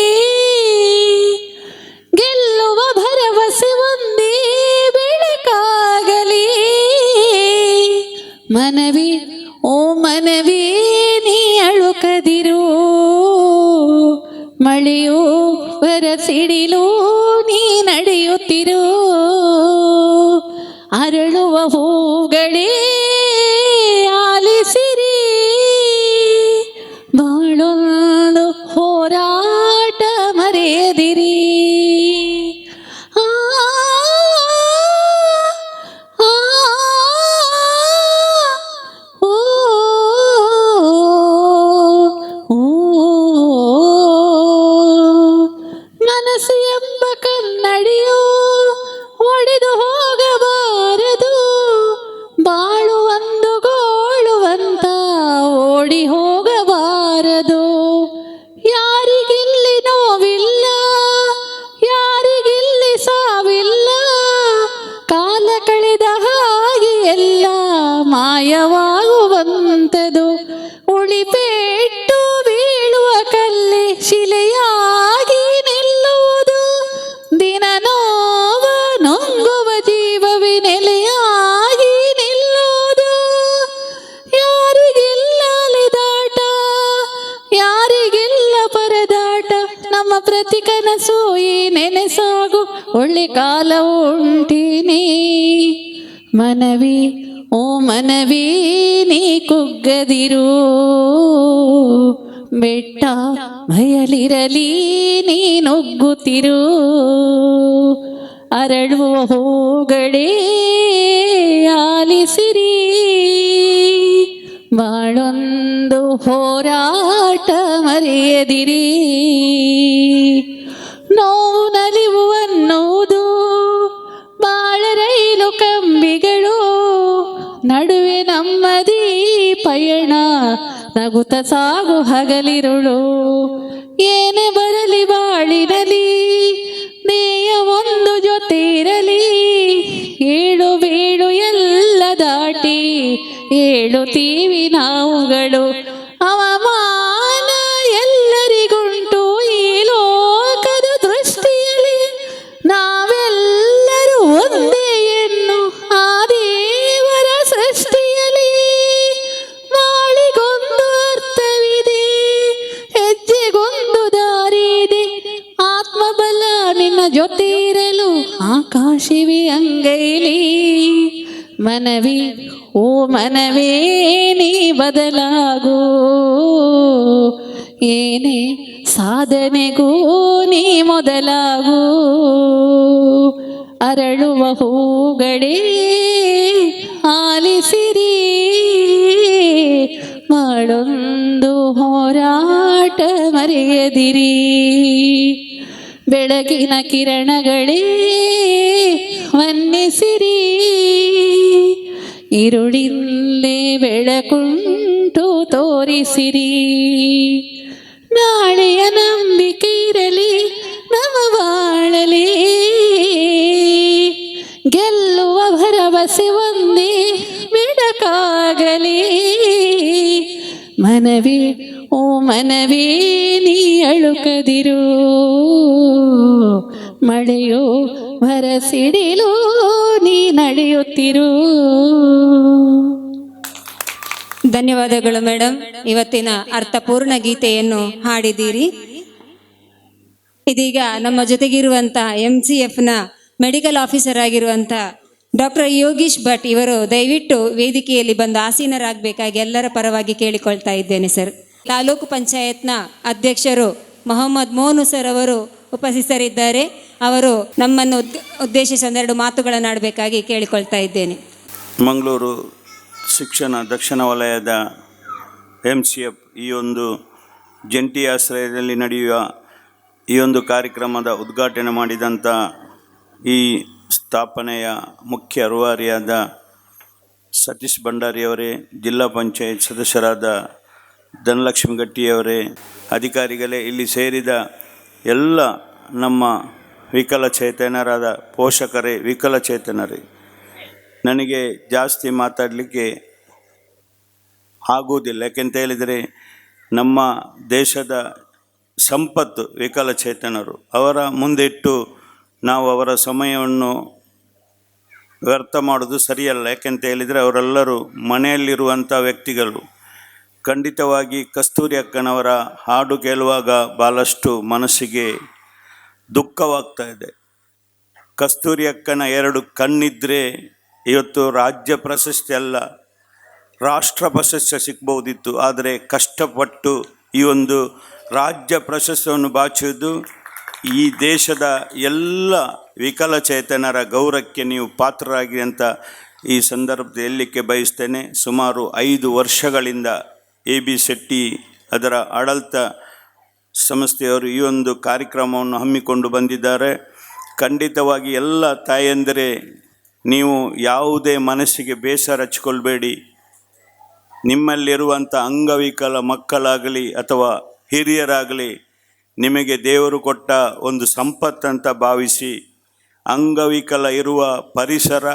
Speaker 13: ಗೆಲ್ಲುವ ಭರವಸೆ ಒಂದೇ ಬೆಳಕಾಗಲಿ, ಮನವಿ ಓ ಮನವಿ ನೀ ಅಳುಕದಿರು, ಮಳೆಯೋ ಬರಸಿಡಿಲು ನೀ ನಡೆಯುತ್ತಿರು, ಅರಳುವ ಹೂಗಳೇ ಆಲಿಸಿರಿ, ಬಾಳೊಂದು ಹೋರಾಟ ಮರೆಯದಿರಿ. ಮನಸ್ಸು ಎಂಬ ಕನ್ನಡಿಯು ಒಡೆದು ಹೋಗಬಾರದು, ಬಾಳು ಒಂದು ಗೋಳುವಂತ ಓಡಿ ಹೋಗಬಾರದು, ಯಾರಿಗಿಲ್ಲಿ ನೋವಿಲ್ಲ ಯಾರಿಗಿಲ್ಲಿ ಸಾವಿಲ್ಲ, ಕಾಲ ಕಳೆದ ಹಾಗೆ ಎಲ್ಲ ಮಾಯವಾಗುವಂಥದು, ಉಳಿಪೆಟ್ಟು ಬೀಳುವ ಕಲ್ಲಿ ಶಿಲೆಯಾಗಿ ನಿಲ್ಲುವುದು, ದಿನ ನೋವ ನೊಂಗುವ ಜೀವವೇ ನೆಲೆಯಾಗಿ ನಿಲ್ಲುವುದು, ಯಾರಿಗಿಲ್ಲ ಅಲೆದಾಟ ಯಾರಿಗಿಲ್ಲ ಪರದಾಟ, ನಮ್ಮ ಪ್ರತಿ ಕನಸು ಈ ನೆನೆಸಾಗು ಒಳ್ಳೆ ಕಾಲ ಉಂಟಿನಿ, ಮನವಿ ಓ ಮನವಿ ನೀ ಕುಗ್ಗದಿರು, ಬೆಟ್ಟ ಬಯಲಿರಲಿ ನೀ ನುಗ್ಗುತ್ತಿರು, ಅರಳುವ ಹೂಗಳೇ ಆಲಿಸಿರಿ, ಬಾಳೊಂದು ಹೋರಾಟ ಮರೆಯದಿರಿ. ನೋವು ನಲಿವು ಅನ್ನೋದು ಬಾಳ ರೈಲು ಕಂಬಿಗಳು, ನಡುವೆ ನಮ್ಮದೀ ಪಯಣ, ನಗುತ್ತ ಸಾಗು ಹಗಲಿರುಳು. ಏನೇ ಬರಲಿ ಬಾಳಿರಲಿ, ನೇಯ ಒಂದು ಜೊತೆ ಇರಲಿ, ಏಳು ಬೀಳು ಎಲ್ಲ ದಾಟಿ ಏಳುತ್ತೀವಿ ನಾವುಗಳು. ಅವಮಾನ ಎಲ್ಲರಿಗುಂಟು ಈ ಲೋಕದ ದೃಷ್ಟಿಯಲ್ಲಿ, ನಾವೆಲ್ಲರೂ ಒಂದೇ ಎನ್ನು ಆ ದೇವರ ಸೃಷ್ಟಿಯಲ್ಲಿ. ಬಾಳಿಗೊಂದು ಅರ್ಥವಿದೆ, ಹೆಜ್ಜೆಗೊಂದು ದಾರಿ ಇದೆ, ಆತ್ಮಬಲ ನಿನ್ನ ಜೊತೆ ಇರಲು ಆಕಾಶವೇ ಅಂಗೈಲಿ. ಮನವಿ ಓ ಮನವೇ ನೀ ಬದಲಾಗು, ಏನೇ ಸಾಧನೆಗೂ ನೀ ಮೊದಲಾಗು. ಅರಳುವ ಹೂಗಳೇ ಆಲಿಸಿರಿ, ಮಾಡೊಂದು ಹೋರಾಟ ಮರೆಯದಿರಿ. ಬೆಳಗಿನ ಕಿರಣಗಳೇ ವಂದಿಸಿರಿ, ഇരുളിಲ್ಲೇ ಬೆಳಕುಂಟು ತೋರಿಸಿರಿ. ನಾಳೆಯ ನಂಬಿಕೆ ಇರಲಿ ನಮ್ಮ ಬಾಳಲಿ, ಗೆಲ್ಲುವ ಭರವಸೆ ಒಂದೇ ಬೆಳಕಾಗಲಿ. ಮನವೇ ಓ ಮನವೇ ನೀ ಅಳುಕದಿರು, ಮಳೆಯೋ ಭರಸಿಡಿಲು ನೀ ನಡೆಯುತ್ತಿರು.
Speaker 7: ಧನ್ಯವಾದಗಳು ಮೇಡಮ್, ಇವತ್ತಿನ ಅರ್ಥಪೂರ್ಣ ಗೀತೆಯನ್ನು ಹಾಡಿದ್ದೀರಿ. ಇದೀಗ ನಮ್ಮ ಜೊತೆಗಿರುವಂಥ MCFನ ಮೆಡಿಕಲ್ ಆಫೀಸರ್ ಆಗಿರುವಂಥ ಡಾಕ್ಟರ್ ಯೋಗೀಶ್ ಭಟ್ ಇವರು ದಯವಿಟ್ಟು ವೇದಿಕೆಯಲ್ಲಿ ಬಂದು ಆಸೀನರಾಗಬೇಕಾಗಿ ಎಲ್ಲರ ಪರವಾಗಿ ಕೇಳಿಕೊಳ್ತಾ ಇದ್ದೇನೆ ಸರ್. ತಾಲೂಕು ಪಂಚಾಯತ್ನ ಅಧ್ಯಕ್ಷರು ಮೊಹಮ್ಮದ್ ಮೋನು ಸರ್ ಅವರು ಉಪಸ್ಥಿತರಿದ್ದಾರೆ. ಅವರು ನಮ್ಮನ್ನು ಉದ್ದೇಶಿಸಿ ಒಂದೆರಡು ಮಾತುಗಳನ್ನು ಆಡಬೇಕಾಗಿ ಕೇಳಿಕೊಳ್ತಾ ಇದ್ದೇನೆ.
Speaker 14: ಮಂಗಳೂರು ಶಿಕ್ಷಣ ದಕ್ಷಿಣ ವಲಯದ MCF ಈ ಒಂದು ಜಂಟಿ ಆಶ್ರಯದಲ್ಲಿ ನಡೆಯುವ ಈ ಒಂದು ಕಾರ್ಯಕ್ರಮದ ಉದ್ಘಾಟನೆ ಮಾಡಿದಂಥ ಈ ಸ್ಥಾಪನೆಯ ಮುಖ್ಯ ರೂವಾರಿಯಾದ ಸತೀಶ್ ಭಂಡಾರಿಯವರೇ, ಜಿಲ್ಲಾ ಪಂಚಾಯತ್ ಸದಸ್ಯರಾದ ಧನಲಕ್ಷ್ಮಿ ಗಟ್ಟಿಯವರೇ, ಅಧಿಕಾರಿಗಳೇ, ಇಲ್ಲಿ ಸೇರಿದ ಎಲ್ಲ ನಮ್ಮ ವಿಕಲಚೇತನರಾದ ಪೋಷಕರೇ, ವಿಕಲಚೇತನರೇ, ನನಗೆ ಜಾಸ್ತಿ ಮಾತಾಡಲಿಕ್ಕೆ ಆಗುವುದಿಲ್ಲ. ಯಾಕೆಂತ ಹೇಳಿದರೆ ನಮ್ಮ ದೇಶದ ಸಂಪತ್ತು ವಿಕಲಚೇತನರು. ಅವರ ಮುಂದೆ ಇಟ್ಟು ನಾವು ಅವರ ಸಮಯವನ್ನು ವ್ಯರ್ಥ ಮಾಡೋದು ಸರಿಯಲ್ಲ. ಯಾಕೆಂತ ಹೇಳಿದರೆ ಅವರೆಲ್ಲರೂ ಮನೆಯಲ್ಲಿರುವಂಥ ವ್ಯಕ್ತಿಗಳು. ಖಂಡಿತವಾಗಿ ಕಸ್ತೂರಿ ಅಕ್ಕನವರ ಹಾಡು ಕೇಳುವಾಗ ಭಾಳಷ್ಟು ಮನಸ್ಸಿಗೆ ದುಃಖವಾಗ್ತಾ ಇದೆ. ಕಸ್ತೂರಿ ಅಕ್ಕನ 2 ಕಣ್ಣಿದ್ದರೆ ಇವತ್ತು ರಾಜ್ಯ ಪ್ರಶಸ್ತಿ ಅಲ್ಲ, ರಾಷ್ಟ್ರ ಪ್ರಶಸ್ತಿ ಸಿಗ್ಬೋದಿತ್ತು. ಆದರೆ ಕಷ್ಟಪಟ್ಟು ಈ ಒಂದು ರಾಜ್ಯ ಪ್ರಶಸ್ತಿಯನ್ನು ಬಾಚುವುದು ಈ ದೇಶದ ಎಲ್ಲ ವಿಕಲಚೇತನರ ಗೌರವಕ್ಕೆ ನೀವು ಪಾತ್ರರಾಗಿ ಅಂತ ಈ ಸಂದರ್ಭದಲ್ಲಿ ಹೇಳಲಿಕ್ಕೆ ಬಯಸ್ತೇನೆ. ಸುಮಾರು 5 ವರ್ಷಗಳಿಂದ AB ಶೆಟ್ಟಿ ಅದರ ಆಡಳಿತ ಸಂಸ್ಥೆಯವರು ಈ ಒಂದು ಕಾರ್ಯಕ್ರಮವನ್ನು ಹಮ್ಮಿಕೊಂಡು ಬಂದಿದ್ದಾರೆ. ಖಂಡಿತವಾಗಿ ಎಲ್ಲ ತಾಯಂದಿರೇ, ನೀವು ಯಾವುದೇ ಮನಸ್ಸಿಗೆ ಬೇಸರ ಹಚ್ಕೊಳ್ಬೇಡಿ. ನಿಮ್ಮಲ್ಲಿರುವಂಥ ಅಂಗವಿಕಲ ಮಕ್ಕಳಾಗಲಿ ಅಥವಾ ಹಿರಿಯರಾಗಲಿ ನಿಮಗೆ ದೇವರು ಕೊಟ್ಟ ಒಂದು ಸಂಪತ್ತಂತ ಭಾವಿಸಿ. ಅಂಗವಿಕಲ ಇರುವ ಪರಿಸರ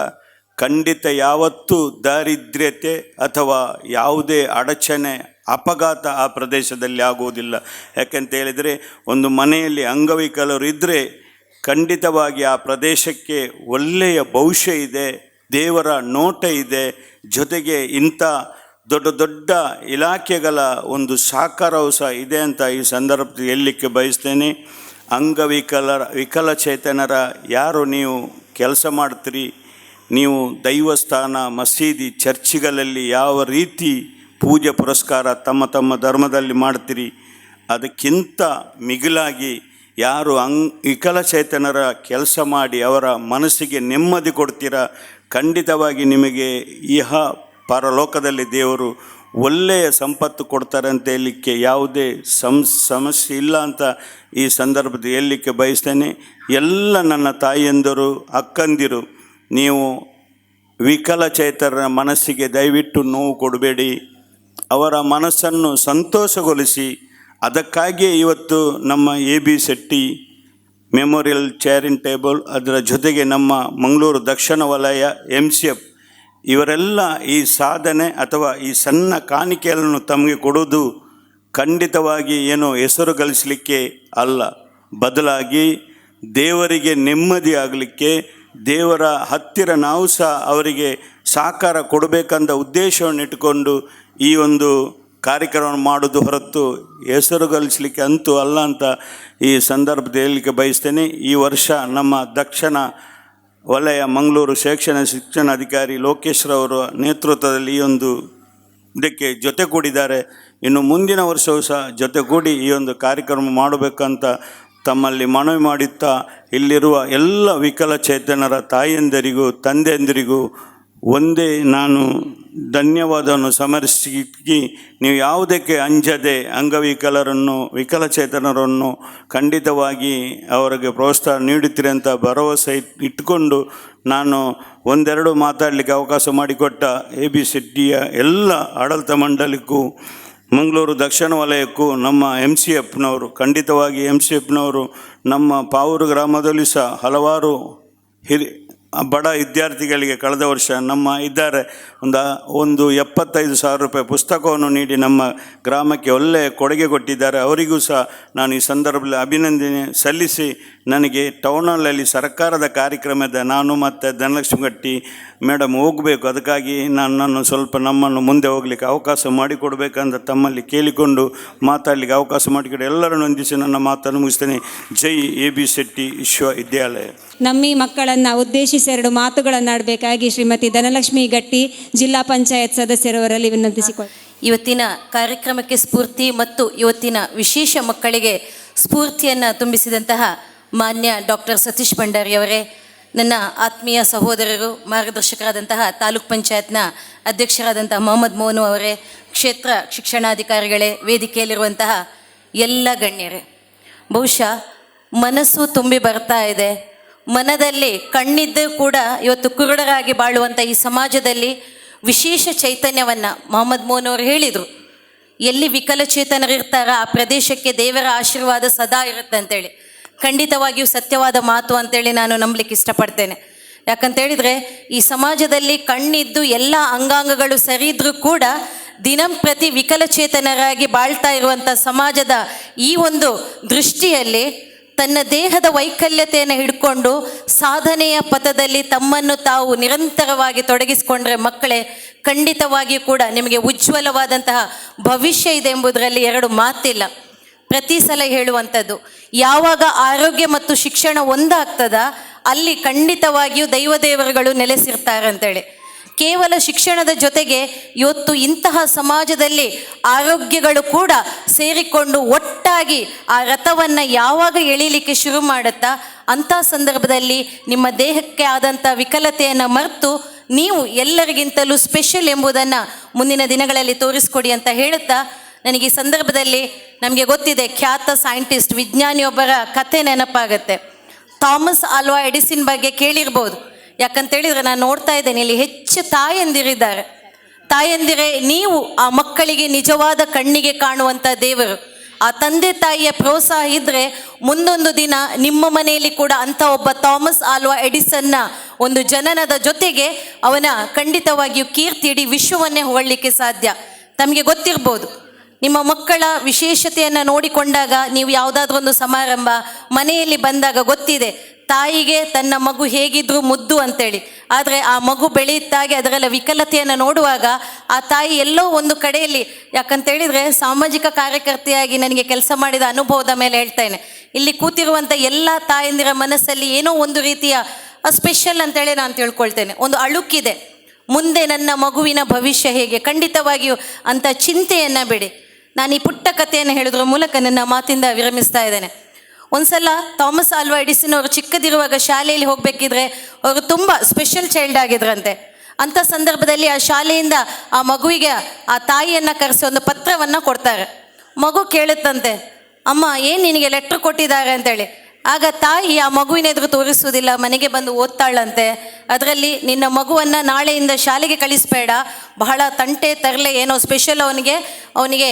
Speaker 14: ಖಂಡಿತ ಯಾವತ್ತೂ ದಾರಿದ್ರ್ಯತೆ ಅಥವಾ ಯಾವುದೇ ಅಡಚಣೆ, ಅಪಘಾತ ಆ ಪ್ರದೇಶದಲ್ಲಿ ಆಗುವುದಿಲ್ಲ. ಯಾಕೆಂತ ಹೇಳಿದರೆ ಒಂದು ಮನೆಯಲ್ಲಿ ಅಂಗವಿಕಲರು ಇದ್ದರೆ ಖಂಡಿತವಾಗಿ ಆ ಪ್ರದೇಶಕ್ಕೆ ಒಳ್ಳೆಯ ಭವಿಷ್ಯ ಇದೆ, ದೇವರ ನೋಟ ಇದೆ. ಜೊತೆಗೆ ಇಂಥ ದೊಡ್ಡ ದೊಡ್ಡ ಇಲಾಖೆಗಳ ಒಂದು ಸಹಕಾರವು ಸಹ ಇದೆ ಅಂತ ಈ ಸಂದರ್ಭದಲ್ಲಿ ಹೇಳಲಿಕ್ಕೆ ಬಯಸ್ತೇನೆ. ವಿಕಲಚೇತನರ ಯಾರು ನೀವು ಕೆಲಸ ಮಾಡ್ತೀರಿ, ನೀವು ದೈವಸ್ಥಾನ, ಮಸೀದಿ, ಚರ್ಚ್ಗಳಲ್ಲಿ ಯಾವ ರೀತಿ ಪೂಜೆ ಪುರಸ್ಕಾರ ತಮ್ಮ ತಮ್ಮ ಧರ್ಮದಲ್ಲಿ ಮಾಡ್ತೀರಿ, ಅದಕ್ಕಿಂತ ಮಿಗಿಲಾಗಿ ಯಾರು ವಿಕಲಚೇತನರ ಕೆಲಸ ಮಾಡಿ ಅವರ ಮನಸ್ಸಿಗೆ ನೆಮ್ಮದಿ ಕೊಡ್ತೀರಾ, ಖಂಡಿತವಾಗಿ ನಿಮಗೆ ಇಹ ಪರಲೋಕದಲ್ಲಿ ದೇವರು ಒಳ್ಳೆಯ ಸಂಪತ್ತು ಕೊಡ್ತಾರೆ ಅಂತ ಹೇಳಲಿಕ್ಕೆ ಯಾವುದೇ ಸಮಸ್ಯೆ ಇಲ್ಲ ಅಂತ ಈ ಸಂದರ್ಭದಲ್ಲಿ ಹೇಳಲಿಕ್ಕೆ ಬಯಸ್ತೇನೆ. ಎಲ್ಲ ನನ್ನ ತಾಯಿಯಂದರು, ಅಕ್ಕಂದಿರು, ನೀವು ವಿಕಲಚೇತನರ ಮನಸ್ಸಿಗೆ ದಯವಿಟ್ಟು ನೋವು ಕೊಡಬೇಡಿ, ಅವರ ಮನಸ್ಸನ್ನು ಸಂತೋಷಗೊಳಿಸಿ. ಅದಕ್ಕಾಗಿಯೇ ಇವತ್ತು ನಮ್ಮ AB ಶೆಟ್ಟಿ ಮೆಮೋರಿಯಲ್ ಚಾರಿಟೇಬಲ್, ಅದರ ಜೊತೆಗೆ ನಮ್ಮ ಮಂಗಳೂರು ದಕ್ಷಿಣ ವಲಯ MCF ಇವರೆಲ್ಲ ಈ ಸಾಧನೆ ಅಥವಾ ಈ ಸಣ್ಣ ಕಾಣಿಕೆಯನ್ನು ತಮಗೆ ಕೊಡುವುದು ಖಂಡಿತವಾಗಿ ಏನೋ ಹೆಸರು ಗಳಿಸಲಿಕ್ಕೆ ಅಲ್ಲ, ಬದಲಾಗಿ ದೇವರಿಗೆ ನೆಮ್ಮದಿ ಆಗಲಿಕ್ಕೆ, ದೇವರ ಹತ್ತಿರ ನಾವು ಸಹ ಅವರಿಗೆ ಸಹಕಾರ ಕೊಡಬೇಕಂತ ಉದ್ದೇಶವನ್ನು ಇಟ್ಟುಕೊಂಡು ಈ ಒಂದು ಕಾರ್ಯಕ್ರಮ ಮಾಡೋದು ಹೊರತು ಹೆಸರು ಗಳಿಸಲಿಕ್ಕೆ ಅಂತೂ ಅಲ್ಲ ಅಂತ ಈ ಸಂದರ್ಭದಲ್ಲಿ ಹೇಳಲಿಕ್ಕೆ ಬಯಸ್ತೇನೆ. ಈ ವರ್ಷ ನಮ್ಮ ದಕ್ಷಿಣ ವಲಯ ಮಂಗಳೂರು ಶಿಕ್ಷಣಾಧಿಕಾರಿ ಲೋಕೇಶ್ರವರ ನೇತೃತ್ವದಲ್ಲಿ ಈ ಒಂದು ಇದಕ್ಕೆ ಜೊತೆಗೂಡಿದ್ದಾರೆ. ಇನ್ನು ಮುಂದಿನ ವರ್ಷವೂ ಸಹ ಜೊತೆಗೂಡಿ ಈ ಒಂದು ಕಾರ್ಯಕ್ರಮ ಮಾಡಬೇಕಂತ ತಮ್ಮಲ್ಲಿ ಮನವಿ ಮಾಡುತ್ತಾ, ಇಲ್ಲಿರುವ ಎಲ್ಲ ವಿಕಲಚೇತನರ ತಾಯಿಯಂದರಿಗೂ ತಂದೆಯಂದರಿಗೂ ಒಂದೇ ನಾನು ಧನ್ಯವಾದವನ್ನು ಸಮರ್ಪಿಸಿ, ನೀವು ಯಾವುದಕ್ಕೆ ಅಂಜದೆ ಅಂಗವಿಕಲರನ್ನು ವಿಕಲಚೇತನರನ್ನು ಖಂಡಿತವಾಗಿ ಅವರಿಗೆ ಪ್ರೋತ್ಸಾಹ ನೀಡುತ್ತೀರಿ ಅಂತ ಭರವಸೆ ಇಟ್ಟುಕೊಂಡು ನಾನು ಒಂದೆರಡು ಮಾತಾಡಲಿಕ್ಕೆ ಅವಕಾಶ ಮಾಡಿಕೊಟ್ಟ AB ಶೆಟ್ಟಿಯ ಎಲ್ಲ ಆಡಳಿತ ಮಂಡಳಿಗೂ, ಮಂಗಳೂರು ದಕ್ಷಿಣ ವಲಯಕ್ಕೂ, ನಮ್ಮ MCFನವರು, ಖಂಡಿತವಾಗಿ MCFನವರು ನಮ್ಮ ಪಾವೂರು ಗ್ರಾಮದಲ್ಲಿ ಸಹ ಹಲವಾರು ಬಡ ವಿದ್ಯಾರ್ಥಿಗಳಿಗೆ ಕಳೆದ ವರ್ಷ ನಮ್ಮ ಇದ್ದಾರೆ ಒಂದು 75,000 ರೂಪಾಯಿ ಪುಸ್ತಕವನ್ನು ನೀಡಿ ನಮ್ಮ ಗ್ರಾಮಕ್ಕೆ ಒಳ್ಳೆಯ ಕೊಡುಗೆ ಕೊಟ್ಟಿದ್ದಾರೆ. ಅವರಿಗೂ ಸಹ ನಾನು ಈ ಸಂದರ್ಭದಲ್ಲಿ ಅಭಿನಂದನೆ ಸಲ್ಲಿಸಿ, ನನಗೆ ಟೌನ್ ಹಾಲಲ್ಲಿ ಸರ್ಕಾರದ ಕಾರ್ಯಕ್ರಮದ ನಾನು ಮತ್ತು ಧನಲಕ್ಷ್ಮಿ ಗಟ್ಟಿ ಮೇಡಮ್ ಹೋಗಬೇಕು, ಅದಕ್ಕಾಗಿ ನನ್ನನ್ನು ಸ್ವಲ್ಪ ನಮ್ಮನ್ನು ಮುಂದೆ ಹೋಗಲಿಕ್ಕೆ ಅವಕಾಶ ಮಾಡಿಕೊಡ್ಬೇಕಂತ ತಮ್ಮಲ್ಲಿ ಕೇಳಿಕೊಂಡು ಮಾತಾಡಲಿಕ್ಕೆ ಅವಕಾಶ ಮಾಡಿಕೊಡಿ. ಎಲ್ಲರನ್ನು ಹೊಂದಿಸಿ ನನ್ನ ಮಾತನ್ನು ಮುಗಿಸ್ತೇನೆ. ಜೈ AB ಶೆಟ್ಟಿ ವಿಶ್ವವಿದ್ಯಾಲಯ.
Speaker 7: ನಮ್ಮಿ ಮಕ್ಕಳನ್ನು ಉದ್ದೇಶಿಸಿ 2 ಮಾತುಗಳನ್ನು ಆಡಬೇಕಾಗಿ ಶ್ರೀಮತಿ ಧನಲಕ್ಷ್ಮಿ ಗಟ್ಟಿ ಜಿಲ್ಲಾ ಪಂಚಾಯತ್ ಸದಸ್ಯರವರಲ್ಲಿ ವಿನಂತಿಸಿಕೊಳ್ಳಿ.
Speaker 15: ಇವತ್ತಿನ ಕಾರ್ಯಕ್ರಮಕ್ಕೆ ಸ್ಫೂರ್ತಿ ಮತ್ತು ಇವತ್ತಿನ ವಿಶೇಷ ಮಕ್ಕಳಿಗೆ ಸ್ಫೂರ್ತಿಯನ್ನು ತುಂಬಿಸಿದಂತಹ ಮಾನ್ಯ ಡಾಕ್ಟರ್ ಸತೀಶ್ ಭಂಡಾರಿಯವರೇ, ನನ್ನ ಆತ್ಮೀಯ ಸಹೋದರರು, ಮಾರ್ಗದರ್ಶಕರಾದಂತಹ ತಾಲೂಕ್ ಪಂಚಾಯತ್ನ ಅಧ್ಯಕ್ಷರಾದಂತಹ ಮೊಹಮ್ಮದ್ ಮೋನು ಅವರೇ, ಕ್ಷೇತ್ರ ಶಿಕ್ಷಣಾಧಿಕಾರಿಗಳೇ, ವೇದಿಕೆಯಲ್ಲಿರುವಂತಹ ಎಲ್ಲ ಗಣ್ಯರೇ, ಬಹುಶಃ ಮನಸ್ಸು ತುಂಬಿ ಬರ್ತಾ ಇದೆ. ಮನದಲ್ಲಿ ಕಣ್ಣಿದ್ದು ಕೂಡ ಇವತ್ತು ಕುರುಡರಾಗಿ ಬಾಳುವಂಥ ಈ ಸಮಾಜದಲ್ಲಿ ವಿಶೇಷ ಚೈತನ್ಯವನ್ನು ಮೊಹಮ್ಮದ್ ಮೋನ್ ಅವರು ಹೇಳಿದರು. ಎಲ್ಲಿ ವಿಕಲಚೇತನರಿರ್ತಾರ ಆ ಪ್ರದೇಶಕ್ಕೆ ದೇವರ ಆಶೀರ್ವಾದ ಸದಾ ಇರುತ್ತೆ ಅಂತೇಳಿ. ಖಂಡಿತವಾಗಿಯೂ ಸತ್ಯವಾದ ಮಾತು ಅಂತೇಳಿ ನಾನು ನಂಬಲಿಕ್ಕೆ ಇಷ್ಟಪಡ್ತೇನೆ. ಯಾಕಂತೇಳಿದರೆ ಈ ಸಮಾಜದಲ್ಲಿ ಕಣ್ಣಿದ್ದು ಎಲ್ಲ ಅಂಗಾಂಗಗಳು ಸರಿ ಇದ್ದರೂ ಕೂಡ ದಿನಂಪ್ರತಿ ವಿಕಲಚೇತನರಾಗಿ ಬಾಳ್ತಾ ಇರುವಂಥ ಸಮಾಜದ ಈ ಒಂದು ದೃಷ್ಟಿಯಲ್ಲಿ ತನ್ನ ದೇಹದ ವೈಕಲ್ಯತೆಯನ್ನು ಹಿಡ್ಕೊಂಡು ಸಾಧನೆಯ ಪಥದಲ್ಲಿ ತಮ್ಮನ್ನು ತಾವು ನಿರಂತರವಾಗಿ ತೊಡಗಿಸಿಕೊಂಡ್ರೆ ಮಕ್ಕಳೇ, ಖಂಡಿತವಾಗಿಯೂ ಕೂಡ ನಿಮಗೆ ಉಜ್ವಲವಾದಂತಹ ಭವಿಷ್ಯ ಇದೆ ಎಂಬುದರಲ್ಲಿ 2 ಮಾತಿಲ್ಲ. ಪ್ರತಿ ಸಲ ಹೇಳುವಂಥದ್ದು, ಯಾವಾಗ ಆರೋಗ್ಯ ಮತ್ತು ಶಿಕ್ಷಣ ಒಂದಾಗ್ತದ ಅಲ್ಲಿ ಖಂಡಿತವಾಗಿಯೂ ದೈವದೇವರುಗಳು ನೆಲೆಸಿರ್ತಾರೆ ಅಂತೇಳಿ. ಕೇವಲ ಶಿಕ್ಷಣದ ಜೊತೆಗೆ ಇವತ್ತು ಇಂತಹ ಸಮಾಜದಲ್ಲಿ ಆರೋಗ್ಯಗಳು ಕೂಡ ಸೇರಿಕೊಂಡು ಒಟ್ಟಾಗಿ ಆ ರಥವನ್ನು ಯಾವಾಗ ಎಳೀಲಿಕ್ಕೆ ಶುರು ಮಾಡುತ್ತಾ ಅಂಥ ಸಂದರ್ಭದಲ್ಲಿ ನಿಮ್ಮ ದೇಹಕ್ಕೆ ಆದಂಥ ವಿಕಲತೆಯನ್ನು ಮರೆತು ನೀವು ಎಲ್ಲರಿಗಿಂತಲೂ ಸ್ಪೆಷಲ್ ಎಂಬುದನ್ನು ಮುಂದಿನ ದಿನಗಳಲ್ಲಿ ತೋರಿಸ್ಕೊಡಿ ಅಂತ ಹೇಳುತ್ತಾ, ನನಗೆ ಈ ಸಂದರ್ಭದಲ್ಲಿ ನಮಗೆ ಗೊತ್ತಿದೆ ಖ್ಯಾತ ಸೈಂಟಿಸ್ಟ್ ವಿಜ್ಞಾನಿಯೊಬ್ಬರ ಕಥೆ ನೆನಪಾಗತ್ತೆ. ಥಾಮಸ್ ಆಲ್ವಾ ಎಡಿಸನ್ ಬಗ್ಗೆ ಕೇಳಿರ್ಬೋದು. ಯಾಕಂತೇಳಿದರೆ ನಾನು ನೋಡ್ತಾ ಇದ್ದೇನೆ ಇಲ್ಲಿ ಹೆಚ್ಚು ತಾಯಂದಿರಿದ್ದಾರೆ. ತಾಯಂದಿರೇ, ನೀವು ಆ ಮಕ್ಕಳಿಗೆ ನಿಜವಾದ ಕಣ್ಣಿಗೆ ಕಾಣುವಂಥ ದೇವರು. ಆ ತಂದೆ ತಾಯಿಯ ಪ್ರೋತ್ಸಾಹ ಇದ್ದರೆ ಮುಂದೊಂದು ದಿನ ನಿಮ್ಮ ಮನೆಯಲ್ಲಿ ಕೂಡ ಅಂಥ ಒಬ್ಬ ಥಾಮಸ್ ಆಲ್ವಾ ಎಡಿಸನ್ನ ಒಂದು ಜನನದ ಜೊತೆಗೆ ಅವನ ಖಂಡಿತವಾಗಿಯೂ ಕೀರ್ತಿ ಇಡೀ ವಿಶ್ವವನ್ನೇ ಹೊಗಳಲಿಕ್ಕೆ ಸಾಧ್ಯ. ತಮಗೆ ಗೊತ್ತಿರ್ಬೋದು, ನಿಮ್ಮ ಮಕ್ಕಳ ವಿಶೇಷತೆಯನ್ನು ನೋಡಿಕೊಂಡಾಗ ನೀವು ಯಾವುದಾದ್ರೂ ಒಂದು ಸಮಾರಂಭ ಮನೆಯಲ್ಲಿ ಬಂದಾಗ ಗೊತ್ತಿದೆ ತಾಯಿಗೆ ತನ್ನ ಮಗು ಹೇಗಿದ್ರೂ ಮುದ್ದು ಅಂತೇಳಿ. ಆದರೆ ಆ ಮಗು ಬೆಳೆಯುತ್ತಾಗೆ ಅದರೆಲ್ಲ ವಿಕಲತೆಯನ್ನು ನೋಡುವಾಗ ಆ ತಾಯಿ ಎಲ್ಲೋ ಒಂದು ಕಡೆಯಲ್ಲಿ, ಯಾಕಂತೇಳಿದರೆ ಸಾಮಾಜಿಕ ಕಾರ್ಯಕರ್ತೆಯಾಗಿ ನನಗೆ ಕೆಲಸ ಮಾಡಿದ ಅನುಭವದ ಮೇಲೆ ಹೇಳ್ತೇನೆ, ಇಲ್ಲಿ ಕೂತಿರುವಂಥ ಎಲ್ಲ ತಾಯಂದಿರ ಮನಸ್ಸಲ್ಲಿ ಏನೋ ಒಂದು ರೀತಿಯ ಸ್ಪೆಷಲ್ ಅಂತೇಳಿ ನಾನು ತಿಳ್ಕೊಳ್ತೇನೆ. ಒಂದು ಅಳುಕಿದೆ, ಮುಂದೆ ನನ್ನ ಮಗುವಿನ ಭವಿಷ್ಯ ಹೇಗೆ. ಖಂಡಿತವಾಗಿಯೂ ಅಂಥ ಚಿಂತೆಯನ್ನು ಬಿಡಿ. ನಾನು ಈ ಪುಟ್ಟ ಕಥೆಯನ್ನು ಹೇಳೋದ್ರ ಮೂಲಕ ನನ್ನ ಮಾತಿಂದ ವಿರಮಿಸ್ತಾ ಇದ್ದೇನೆ. ಒಂದ್ಸಲ ಥಾಮಸ್ ಆಲ್ವಾ ಎಡಿಸನ್ ಅವರು ಚಿಕ್ಕದಿರುವಾಗ ಶಾಲೆಯಲ್ಲಿ ಹೋಗಬೇಕಿದ್ರೆ ಅವರು ತುಂಬ ಸ್ಪೆಷಲ್ ಚೈಲ್ಡ್ ಆಗಿದ್ರಂತೆ. ಅಂಥ ಸಂದರ್ಭದಲ್ಲಿ ಆ ಶಾಲೆಯಿಂದ ಆ ಮಗುವಿಗೆ ಆ ತಾಯಿಯನ್ನು ಕರೆಸಿ ಒಂದು ಪತ್ರವನ್ನು ಕೊಡ್ತಾರೆ. ಮಗು ಕೇಳುತ್ತಂತೆ, ಅಮ್ಮ ಏನು ನಿನಗೆ ಲೆಟ್ರ್ ಕೊಟ್ಟಿದ್ದಾರೆ ಅಂತೇಳಿ. ಆಗ ತಾಯಿ ಆ ಮಗುವಿನ ಎದುರು ತೋರಿಸುವುದಿಲ್ಲ, ಮನೆಗೆ ಬಂದು ಓದ್ತಾಳಂತೆ. ಅದರಲ್ಲಿ ನಿನ್ನ ಮಗುವನ್ನು ನಾಳೆಯಿಂದ ಶಾಲೆಗೆ ಕಳಿಸಬೇಡ, ಬಹಳ ತಂಟೆ ತರಲೆ ಏನೋ ಸ್ಪೆಷಲ್ ಅವನಿಗೆ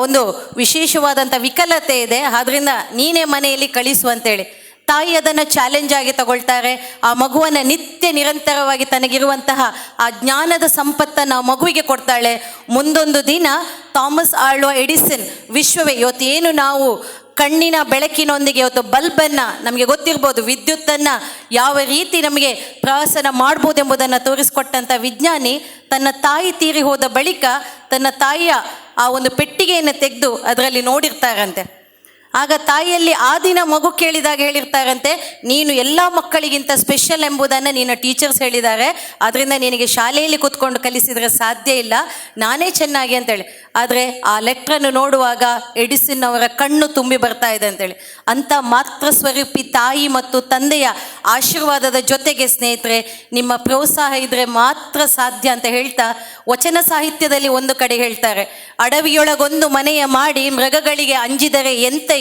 Speaker 15: ಒಂದು ವಿಶೇಷವಾದಂಥ ವಿಕಲತೆ ಇದೆ, ಆದ್ದರಿಂದ ನೀನೇ ಮನೆಯಲ್ಲಿ ಕಳಿಸು ಅಂತೇಳಿ. ತಾಯಿ ಅದನ್ನು ಚಾಲೆಂಜ್ ಆಗಿ ತಗೊಳ್ತಾರೆ. ಆ ಮಗುವನ್ನು ನಿರಂತರವಾಗಿ ತನಗಿರುವಂತಹ ಆ ಜ್ಞಾನದ ಸಂಪತ್ತನ್ನು ಆ ಮಗುವಿಗೆ ಕೊಡ್ತಾಳೆ. ಮುಂದೊಂದು ದಿನ ಥಾಮಸ್ ಆಲ್ವಾ ಎಡಿಸನ್ ವಿಶ್ವವೇ ಇವತ್ತು ಏನು ನಾವು ಕಣ್ಣಿನ ಬೆಳಕಿನೊಂದಿಗೆ ಇವತ್ತು ಬಲ್ಬನ್ನು, ನಮಗೆ ಗೊತ್ತಿರ್ಬೋದು ವಿದ್ಯುತ್ತನ್ನು ಯಾವ ರೀತಿ ನಮಗೆ ಪ್ರವಾಸನ ಮಾಡ್ಬೋದೆಂಬುದನ್ನು ತೋರಿಸ್ಕೊಟ್ಟಂಥ ವಿಜ್ಞಾನಿ ತನ್ನ ತಾಯಿ ತೀರಿ ಹೋದ ಬಳಿಕ ತನ್ನ ತಾಯಿಯ ಆ ಒಂದು ಪೆಟ್ಟಿಗೆಯನ್ನು ತೆಗೆದು ಅದರಲ್ಲಿ ನೋಡಿರ್ತಾರಂತೆ. ಆಗ ತಾಯಿಯಲ್ಲಿ ಆ ದಿನ ಮಗು ಕೇಳಿದಾಗ ಹೇಳಿರ್ತಾರಂತೆ, ನೀನು ಎಲ್ಲ ಮಕ್ಕಳಿಗಿಂತ ಸ್ಪೆಷಲ್ ಎಂಬುದನ್ನು ನಿನ್ನ ಟೀಚರ್ಸ್ ಹೇಳಿದ್ದಾರೆ, ಆದ್ದರಿಂದ ನಿನಗೆ ಶಾಲೆಯಲ್ಲಿ ಕೂತ್ಕೊಂಡು ಕಲಿಸಿದರೆ ಸಾಧ್ಯ ಇಲ್ಲ, ನಾನೇ ಚೆನ್ನಾಗಿ ಅಂತೇಳಿ. ಆದರೆ ಆ ಲೆಟ್ರನ್ನು ನೋಡುವಾಗ ಎಡಿಸನ್ ಅವರ ಕಣ್ಣು ತುಂಬಿ ಬರ್ತಾ ಇದೆ ಅಂತೇಳಿ. ಅಂಥ ಮಾತೃ ಸ್ವರೂಪಿ ತಾಯಿ ಮತ್ತು ತಂದೆಯ ಆಶೀರ್ವಾದದ ಜೊತೆಗೆ ಸ್ನೇಹಿತರೆ ನಿಮ್ಮ ಪ್ರೋತ್ಸಾಹ ಇದ್ದರೆ ಮಾತ್ರ ಸಾಧ್ಯ ಅಂತ ಹೇಳ್ತಾ, ವಚನ ಸಾಹಿತ್ಯದಲ್ಲಿ ಒಂದು ಕಡೆ ಹೇಳ್ತಾರೆ, ಅಡವಿಯೊಳಗೊಂದು ಮನೆಯ ಮಾಡಿ ಮೃಗಗಳಿಗೆ ಅಂಜಿದರೆ ಎಂತಯ್ಯ,